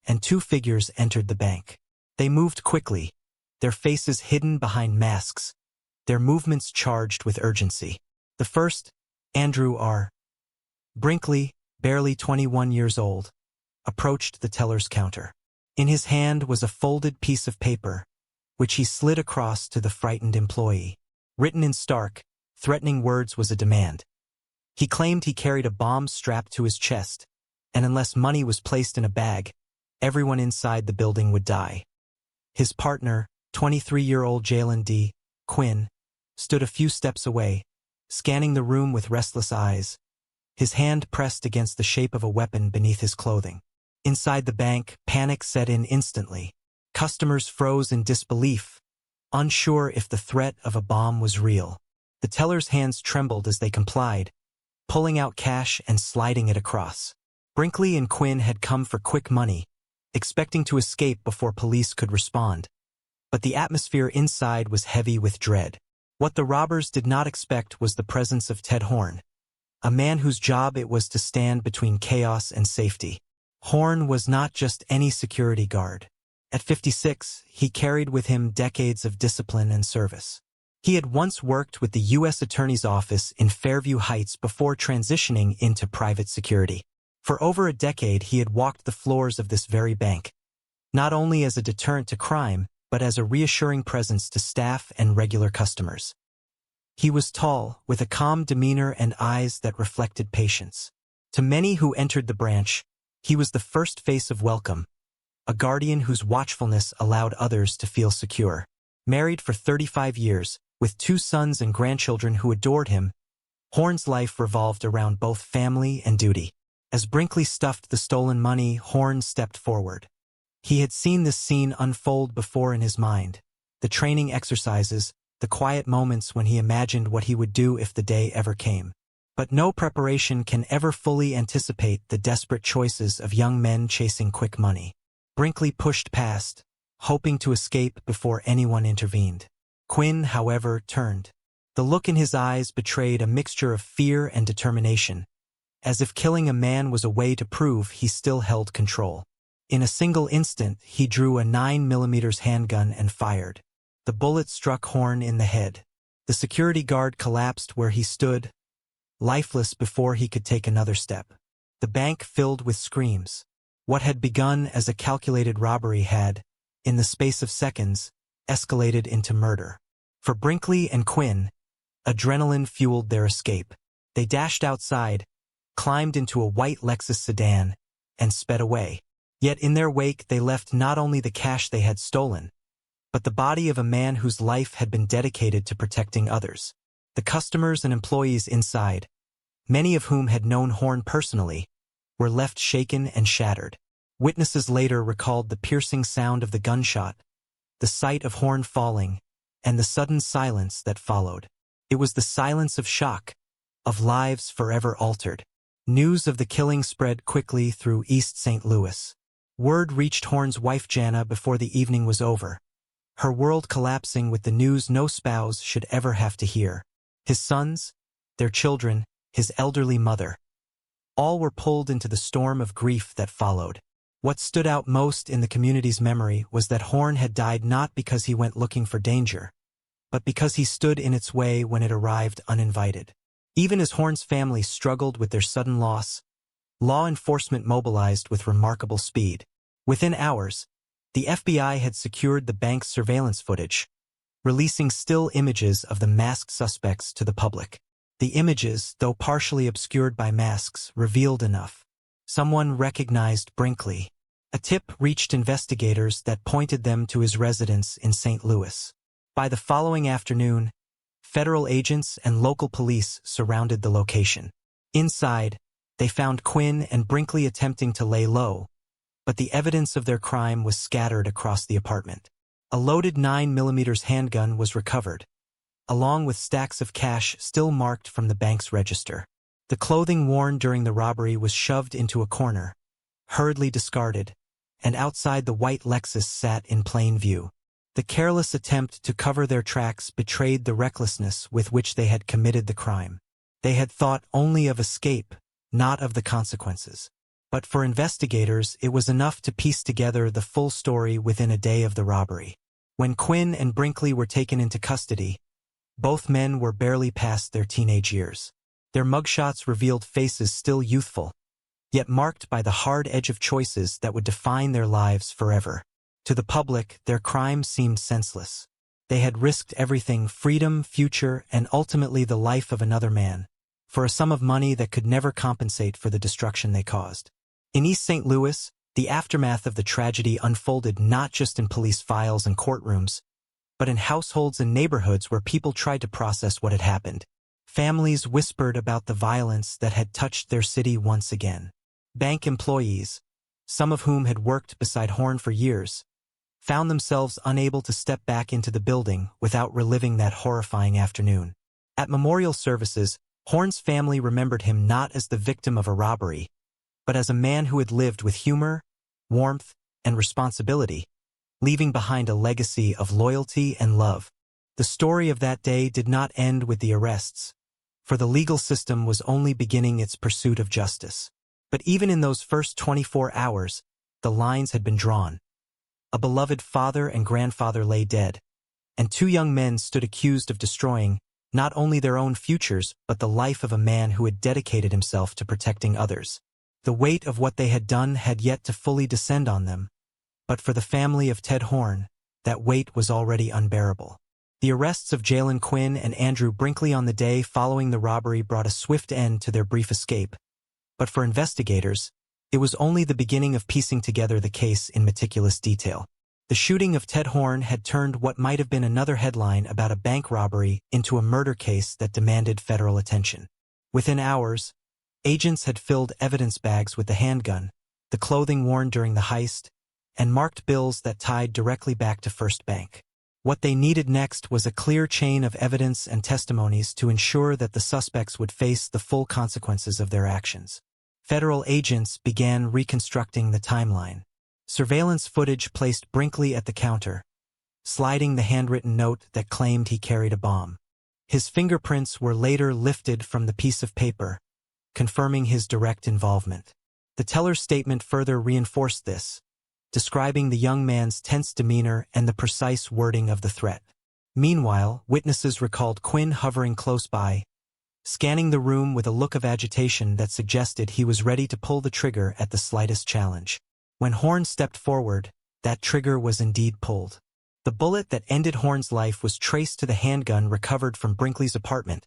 and two figures entered the bank. They moved quickly, their faces hidden behind masks, their movements charged with urgency. The first, Andrew R. Brinkley, barely 21 years old, approached the teller's counter. In his hand was a folded piece of paper, which he slid across to the frightened employee. Written in stark, threatening words was a demand. He claimed he carried a bomb strapped to his chest, and unless money was placed in a bag, everyone inside the building would die. His partner, 23-year-old Jalen D. Quinn, stood a few steps away, scanning the room with restless eyes, his hand pressed against the shape of a weapon beneath his clothing. Inside the bank, panic set in instantly. Customers froze in disbelief, unsure if the threat of a bomb was real. The teller's hands trembled as they complied, pulling out cash and sliding it across. Brinkley and Quinn had come for quick money, expecting to escape before police could respond. But the atmosphere inside was heavy with dread. What the robbers did not expect was the presence of Ted Horn, a man whose job it was to stand between chaos and safety. Horn was not just any security guard. At 56, he carried with him decades of discipline and service. He had once worked with the U.S. Attorney's Office in Fairview Heights before transitioning into private security. For over a decade, he had walked the floors of this very bank, not only as a deterrent to crime, but as a reassuring presence to staff and regular customers. He was tall, with a calm demeanor and eyes that reflected patience. To many who entered the branch, he was the first face of welcome, a guardian whose watchfulness allowed others to feel secure. Married for 35 years, with 2 sons and grandchildren who adored him, Horn's life revolved around both family and duty. As Brinkley stuffed the stolen money, Horn stepped forward. He had seen this scene unfold before in his mind, the training exercises, the quiet moments when he imagined what he would do if the day ever came. But no preparation can ever fully anticipate the desperate choices of young men chasing quick money. Brinkley pushed past, hoping to escape before anyone intervened. Quinn, however, turned. The look in his eyes betrayed a mixture of fear and determination, as if killing a man was a way to prove he still held control. In a single instant, he drew a 9mm handgun and fired. The bullet struck Horn in the head. The security guard collapsed where he stood, lifeless before he could take another step. The bank filled with screams. What had begun as a calculated robbery had, in the space of seconds, escalated into murder. For Brinkley and Quinn, adrenaline fueled their escape. They dashed outside, climbed into a white Lexus sedan, and sped away. Yet in their wake they left not only the cash they had stolen, but the body of a man whose life had been dedicated to protecting others. The customers and employees inside, many of whom had known Horn personally, were left shaken and shattered. Witnesses later recalled the piercing sound of the gunshot, the sight of Horn falling, and the sudden silence that followed. It was the silence of shock, of lives forever altered. News of the killing spread quickly through East St. Louis. Word reached Horn's wife Jana before the evening was over, her world collapsing with the news no spouse should ever have to hear. His sons, their children, his elderly mother, all were pulled into the storm of grief that followed. What stood out most in the community's memory was that Horn had died not because he went looking for danger, but because he stood in its way when it arrived uninvited. Even as Horn's family struggled with their sudden loss, law enforcement mobilized with remarkable speed. Within hours, the FBI had secured the bank's surveillance footage, releasing still images of the masked suspects to the public. The images, though partially obscured by masks, revealed enough. Someone recognized Brinkley. A tip reached investigators that pointed them to his residence in St. Louis. By the following afternoon, federal agents and local police surrounded the location. Inside, they found Quinn and Brinkley attempting to lay low, but the evidence of their crime was scattered across the apartment. A loaded 9mm handgun was recovered, along with stacks of cash still marked from the bank's register. The clothing worn during the robbery was shoved into a corner, hurriedly discarded, and outside the white Lexus sat in plain view. The careless attempt to cover their tracks betrayed the recklessness with which they had committed the crime. They had thought only of escape, not of the consequences. But for investigators, it was enough to piece together the full story within a day of the robbery. When Quinn and Brinkley were taken into custody, both men were barely past their teenage years. Their mugshots revealed faces still youthful, yet marked by the hard edge of choices that would define their lives forever. To the public, their crime seemed senseless. They had risked everything: freedom, future, and ultimately the life of another man, for a sum of money that could never compensate for the destruction they caused. In East St. Louis, the aftermath of the tragedy unfolded not just in police files and courtrooms, but in households and neighborhoods where people tried to process what had happened. Families whispered about the violence that had touched their city once again. Bank employees, some of whom had worked beside Horn for years, found themselves unable to step back into the building without reliving that horrifying afternoon. At memorial services, Horn's family remembered him not as the victim of a robbery, but as a man who had lived with humor, warmth, and responsibility, leaving behind a legacy of loyalty and love. The story of that day did not end with the arrests, for the legal system was only beginning its pursuit of justice. But even in those first 24 hours, the lines had been drawn. A beloved father and grandfather lay dead, and two young men stood accused of destroying not only their own futures but the life of a man who had dedicated himself to protecting others. The weight of what they had done had yet to fully descend on them, but for the family of Ted Horn, that weight was already unbearable. The arrests of Jalen Quinn and Andrew Brinkley on the day following the robbery brought a swift end to their brief escape, but for investigators, it was only the beginning of piecing together the case in meticulous detail. The shooting of Ted Horn had turned what might have been another headline about a bank robbery into a murder case that demanded federal attention. Within hours, agents had filled evidence bags with the handgun, the clothing worn during the heist, and marked bills that tied directly back to First Bank. What they needed next was a clear chain of evidence and testimonies to ensure that the suspects would face the full consequences of their actions. Federal agents began reconstructing the timeline. Surveillance footage placed Brinkley at the counter, sliding the handwritten note that claimed he carried a bomb. His fingerprints were later lifted from the piece of paper, confirming his direct involvement. The teller's statement further reinforced this, describing the young man's tense demeanor and the precise wording of the threat. Meanwhile, witnesses recalled Quinn hovering close by, scanning the room with a look of agitation that suggested he was ready to pull the trigger at the slightest challenge. When Horn stepped forward, that trigger was indeed pulled. The bullet that ended Horn's life was traced to the handgun recovered from Brinkley's apartment,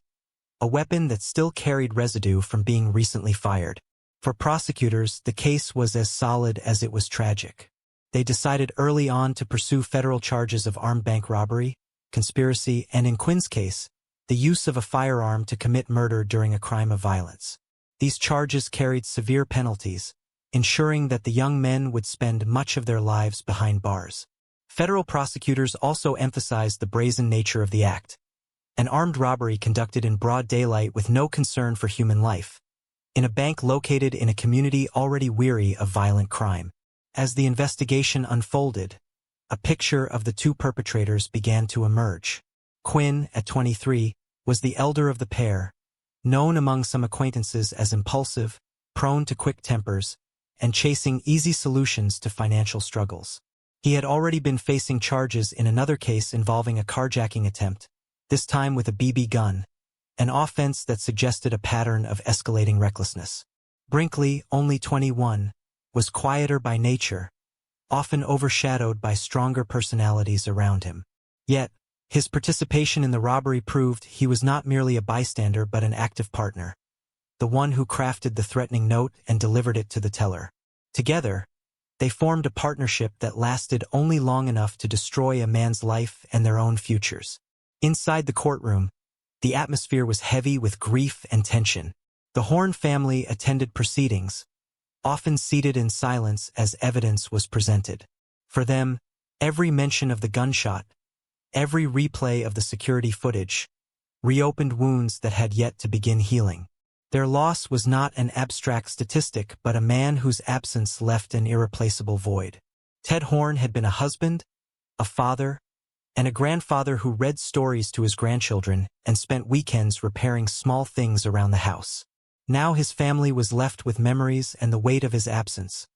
a weapon that still carried residue from being recently fired. For prosecutors, the case was as solid as it was tragic. They decided early on to pursue federal charges of armed bank robbery, conspiracy, and in Quinn's case, the use of a firearm to commit murder during a crime of violence. These charges carried severe penalties, ensuring that the young men would spend much of their lives behind bars. Federal prosecutors also emphasized the brazen nature of the act, an armed robbery conducted in broad daylight with no concern for human life, in a bank located in a community already weary of violent crime. As the investigation unfolded, a picture of the two perpetrators began to emerge. Quinn, at 23, was the elder of the pair, known among some acquaintances as impulsive, prone to quick tempers, and chasing easy solutions to financial struggles. He had already been facing charges in another case involving a carjacking attempt, this time with a BB gun, an offense that suggested a pattern of escalating recklessness. Brinkley, only 21, was quieter by nature, often overshadowed by stronger personalities around him. Yet, his participation in the robbery proved he was not merely a bystander but an active partner, the one who crafted the threatening note and delivered it to the teller. Together, they formed a partnership that lasted only long enough to destroy a man's life and their own futures. Inside the courtroom, the atmosphere was heavy with grief and tension. The Horn family attended proceedings, often seated in silence as evidence was presented. For them, every mention of the gunshot, every replay of the security footage, reopened wounds that had yet to begin healing. Their loss was not an abstract statistic but a man whose absence left an irreplaceable void. Ted Horn had been a husband, a father, and a grandfather who read stories to his grandchildren and spent weekends repairing small things around the house. Now his family was left with memories and the weight of his absence,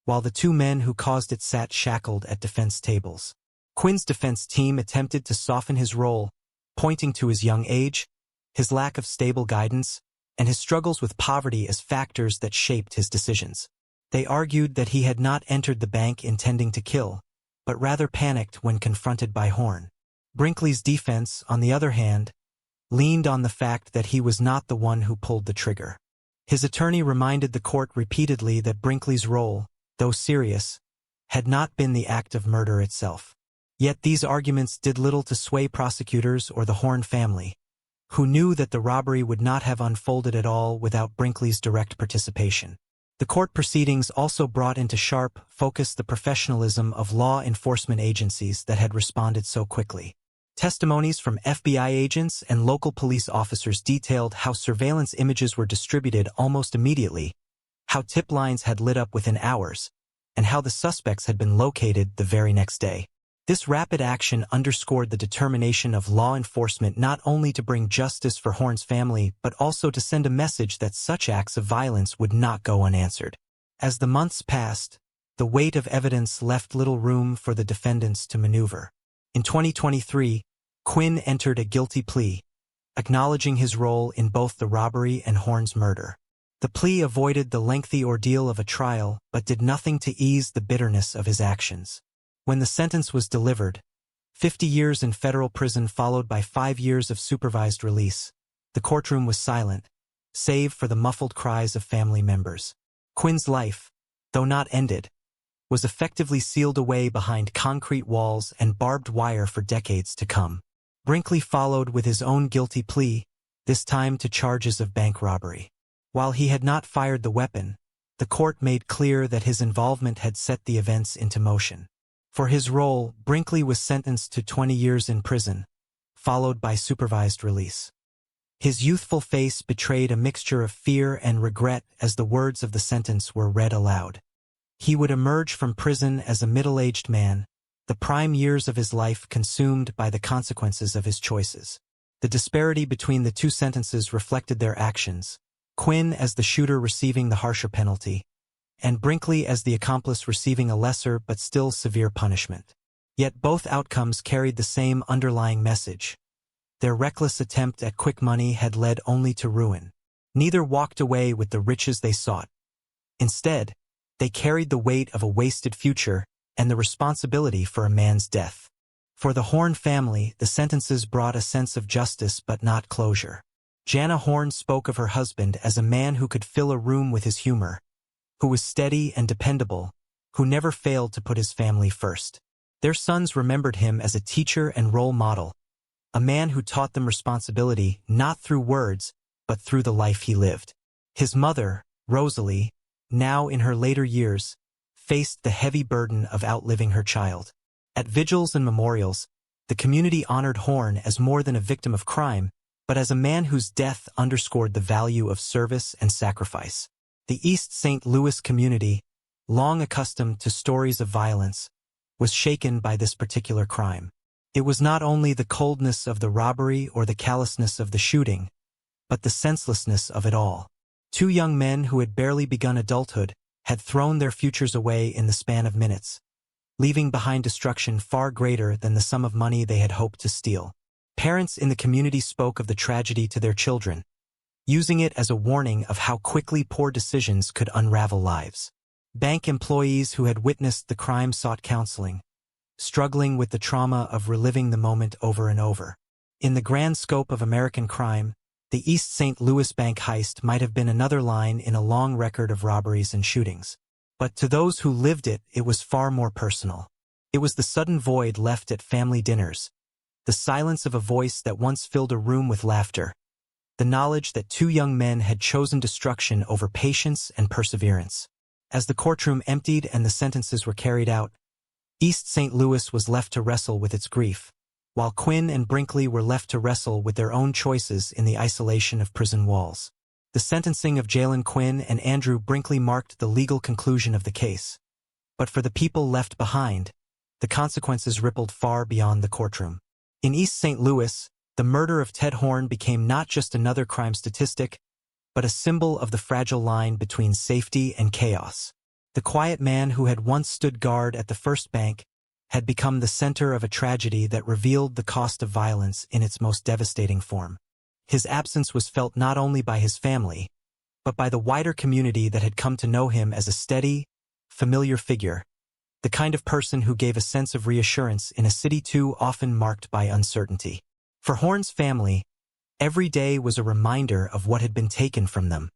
while the two men who caused it sat shackled at defense tables. Quinn's defense team attempted to soften his role, pointing to his young age, his lack of stable guidance, and his struggles with poverty as factors that shaped his decisions. They argued that he had not entered the bank intending to kill, but rather panicked when confronted by Horn. Brinkley's defense, on the other hand, leaned on the fact that he was not the one who pulled the trigger. His attorney reminded the court repeatedly that Brinkley's role, though serious, had not been the act of murder itself. Yet these arguments did little to sway prosecutors or the Horn family, who knew that the robbery would not have unfolded at all without Brinkley's direct participation. The court proceedings also brought into sharp focus the professionalism of law enforcement agencies that had responded so quickly. Testimonies from FBI agents and local police officers detailed how surveillance images were distributed almost immediately, how tip lines had lit up within hours, and how the suspects had been located the very next day. This rapid action underscored the determination of law enforcement not only to bring justice for Horn's family but also to send a message that such acts of violence would not go unanswered. As the months passed, the weight of evidence left little room for the defendants to maneuver. In 2023, Quinn entered a guilty plea, acknowledging his role in both the robbery and Horn's murder. The plea avoided the lengthy ordeal of a trial but did nothing to ease the bitterness of his actions. When the sentence was delivered, 50 years in federal prison followed by 5 years of supervised release, the courtroom was silent, save for the muffled cries of family members. Quinn's life, though not ended, was effectively sealed away behind concrete walls and barbed wire for decades to come. Brinkley followed with his own guilty plea, this time to charges of bank robbery. While he had not fired the weapon, the court made clear that his involvement had set the events into motion. For his role, Brinkley was sentenced to 20 years in prison, followed by supervised release. His youthful face betrayed a mixture of fear and regret as the words of the sentence were read aloud. He would emerge from prison as a middle-aged man, the prime years of his life consumed by the consequences of his choices. The disparity between the two sentences reflected their actions, Quinn as the shooter receiving the harsher penalty, and Brinkley as the accomplice receiving a lesser but still severe punishment. Yet both outcomes carried the same underlying message. Their reckless attempt at quick money had led only to ruin. Neither walked away with the riches they sought. Instead, they carried the weight of a wasted future and the responsibility for a man's death. For the Horn family, the sentences brought a sense of justice but not closure. Jana Horn spoke of her husband as a man who could fill a room with his humor, who was steady and dependable, who never failed to put his family first. Their sons remembered him as a teacher and role model, a man who taught them responsibility not through words, but through the life he lived. His mother, Rosalie, now in her later years, faced the heavy burden of outliving her child. At vigils and memorials, the community honored Horn as more than a victim of crime, but as a man whose death underscored the value of service and sacrifice. The East St. Louis community, long accustomed to stories of violence, was shaken by this particular crime. It was not only the coldness of the robbery or the callousness of the shooting, but the senselessness of it all. Two young men who had barely begun adulthood had thrown their futures away in the span of minutes, leaving behind destruction far greater than the sum of money they had hoped to steal. Parents in the community spoke of the tragedy to their children, using it as a warning of how quickly poor decisions could unravel lives. Bank employees who had witnessed the crime sought counseling, struggling with the trauma of reliving the moment over and over. In the grand scope of American crime, the East St. Louis bank heist might have been another line in a long record of robberies and shootings. But to those who lived it, it was far more personal. It was the sudden void left at family dinners, the silence of a voice that once filled a room with laughter, the knowledge that two young men had chosen destruction over patience and perseverance. As the courtroom emptied and the sentences were carried out, East St. Louis was left to wrestle with its grief, while Quinn and Brinkley were left to wrestle with their own choices in the isolation of prison walls. The sentencing of Jalen Quinn and Andrew Brinkley marked the legal conclusion of the case. But for the people left behind, the consequences rippled far beyond the courtroom. In East St. Louis, the murder of Ted Horn became not just another crime statistic, but a symbol of the fragile line between safety and chaos. The quiet man who had once stood guard at the First Bank had become the center of a tragedy that revealed the cost of violence in its most devastating form. His absence was felt not only by his family, but by the wider community that had come to know him as a steady, familiar figure, the kind of person who gave a sense of reassurance in a city too often marked by uncertainty. For Horn's family, every day was a reminder of what had been taken from them.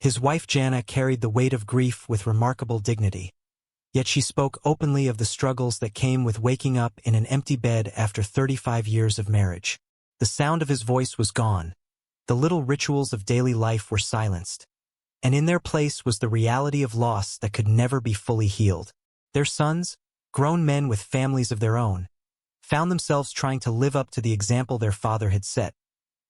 His wife Jana carried the weight of grief with remarkable dignity, yet she spoke openly of the struggles that came with waking up in an empty bed after 35 years of marriage. The sound of his voice was gone, the little rituals of daily life were silenced, and in their place was the reality of loss that could never be fully healed. Their sons, grown men with families of their own, found themselves trying to live up to the example their father had set,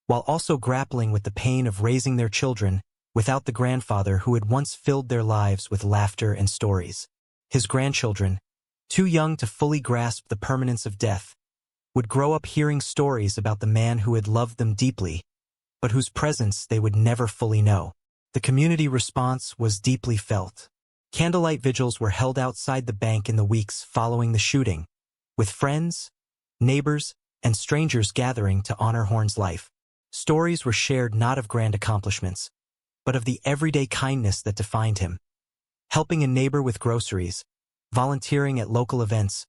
while also grappling with the pain of raising their children without the grandfather who had once filled their lives with laughter and stories. His grandchildren, too young to fully grasp the permanence of death, would grow up hearing stories about the man who had loved them deeply, but whose presence they would never fully know. The community response was deeply felt. Candlelight vigils were held outside the bank in the weeks following the shooting, with friends, neighbors, and strangers gathering to honor Horn's life. Stories were shared not of grand accomplishments, but of the everyday kindness that defined him. Helping a neighbor with groceries, volunteering at local events,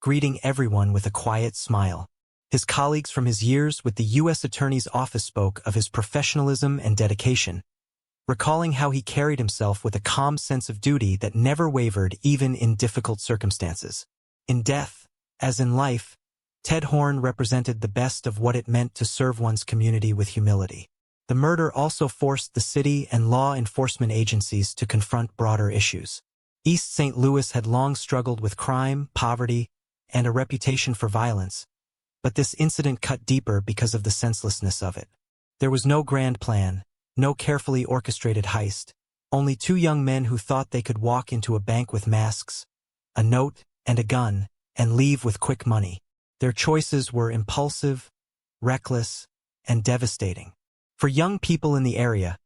greeting everyone with a quiet smile. His colleagues from his years with the U.S. Attorney's Office spoke of his professionalism and dedication, recalling how he carried himself with a calm sense of duty that never wavered even in difficult circumstances. In death, as in life, Ted Horn represented the best of what it meant to serve one's community with humility. The murder also forced the city and law enforcement agencies to confront broader issues. East St. Louis had long struggled with crime, poverty, and a reputation for violence, but this incident cut deeper because of the senselessness of it. There was no grand plan, no carefully orchestrated heist, only two young men who thought they could walk into a bank with masks, a note, and a gun, and leave with quick money. Their choices were impulsive, reckless, and devastating. For young people in the area,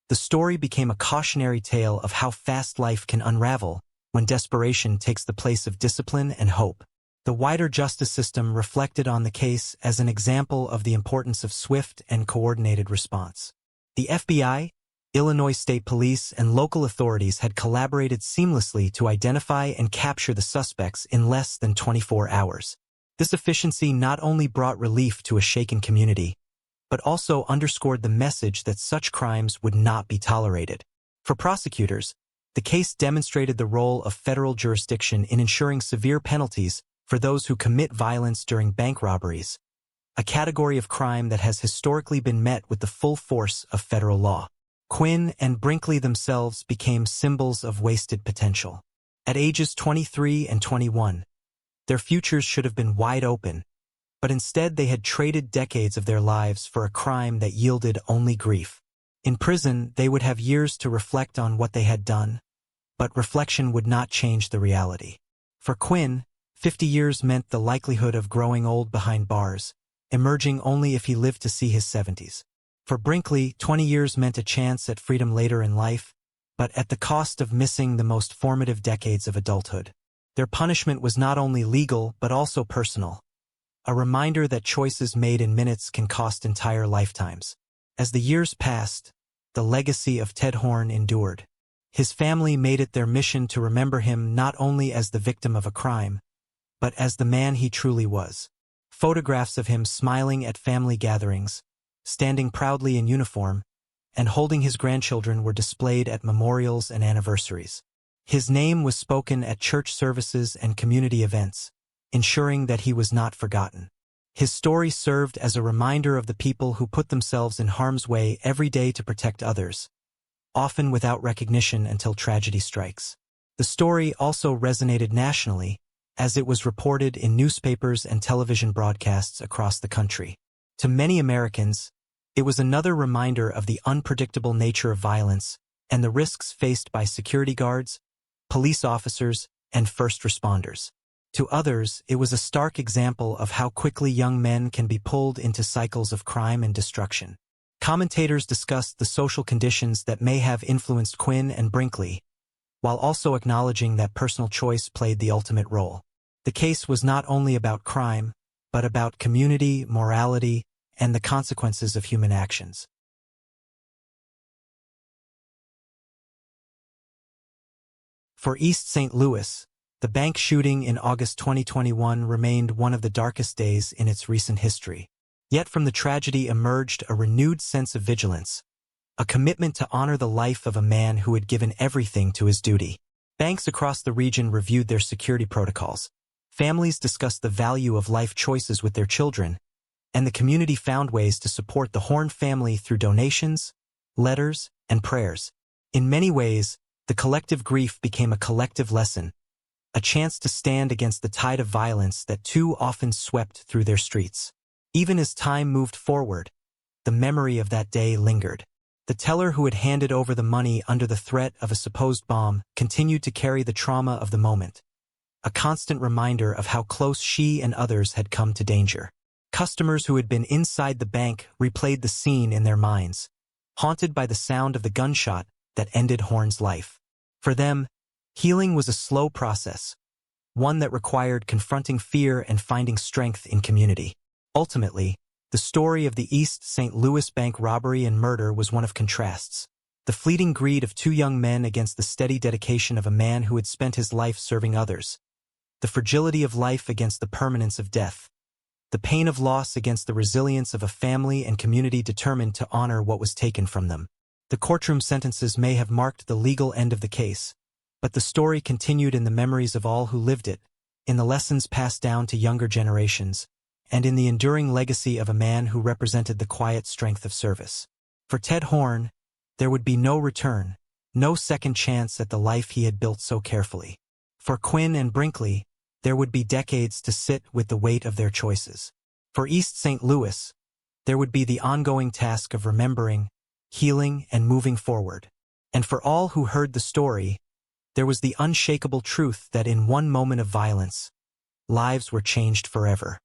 the story became a cautionary tale of how fast life can unravel when desperation takes the place of discipline and hope. The wider justice system reflected on the case as an example of the importance of swift and coordinated response. The FBI, Illinois State Police, and local authorities had collaborated seamlessly to identify and capture the suspects in less than 24 hours. This efficiency not only brought relief to a shaken community, but also underscored the message that such crimes would not be tolerated. For prosecutors, the case demonstrated the role of federal jurisdiction in ensuring severe penalties for those who commit violence during bank robberies, a category of crime that has historically been met with the full force of federal law. Quinn and Brinkley themselves became symbols of wasted potential. At ages 23 and 21, their futures should have been wide open, but instead they had traded decades of their lives for a crime that yielded only grief. In prison, they would have years to reflect on what they had done, but reflection would not change the reality. For Quinn, 50 years meant the likelihood of growing old behind bars, emerging only if he lived to see his 70s. For Brinkley, 20 years meant a chance at freedom later in life, but at the cost of missing the most formative decades of adulthood. Their punishment was not only legal but also personal, a reminder that choices made in minutes can cost entire lifetimes. As the years passed, the legacy of Ted Horn endured. His family made it their mission to remember him not only as the victim of a crime, but as the man he truly was. Photographs of him smiling at family gatherings, standing proudly in uniform, and holding his grandchildren were displayed at memorials and anniversaries. His name was spoken at church services and community events, ensuring that he was not forgotten. His story served as a reminder of the people who put themselves in harm's way every day to protect others, often without recognition until tragedy strikes. The story also resonated nationally, as it was reported in newspapers and television broadcasts across the country. To many Americans, It was another reminder of the unpredictable nature of violence and the risks faced by security guards, police officers, and first responders. To others, it was a stark example of how quickly young men can be pulled into cycles of crime and destruction. Commentators discussed the social conditions that may have influenced Quinn and Brinkley, while also acknowledging that personal choice played the ultimate role. The case was not only about crime, but about community, morality, and the consequences of human actions. For East St. Louis, the bank shooting in August 2021 remained one of the darkest days in its recent history. Yet from the tragedy emerged a renewed sense of vigilance, a commitment to honor the life of a man who had given everything to his duty. Banks across the region reviewed their security protocols. Families discussed the value of life choices with their children, and the community found ways to support the Horn family through donations, letters, and prayers. In many ways, the collective grief became a collective lesson, a chance to stand against the tide of violence that too often swept through their streets. Even as time moved forward, the memory of that day lingered. The teller who had handed over the money under the threat of a supposed bomb continued to carry the trauma of the moment, a constant reminder of how close she and others had come to danger. Customers who had been inside the bank replayed the scene in their minds, haunted by the sound of the gunshot that ended Horn's life. For them, healing was a slow process, one that required confronting fear and finding strength in community. Ultimately, the story of the East St. Louis bank robbery and murder was one of contrasts. The fleeting greed of two young men against the steady dedication of a man who had spent his life serving others. The fragility of life against the permanence of death. The pain of loss against the resilience of a family and community determined to honor what was taken from them. The courtroom sentences may have marked the legal end of the case, but the story continued in the memories of all who lived it, in the lessons passed down to younger generations, and in the enduring legacy of a man who represented the quiet strength of service. For Ted Horn, there would be no return, no second chance at the life he had built so carefully. For Quinn and Brinkley, there would be decades to sit with the weight of their choices. For East St. Louis, there would be the ongoing task of remembering, healing, and moving forward. And for all who heard the story, there was the unshakable truth that in one moment of violence, lives were changed forever.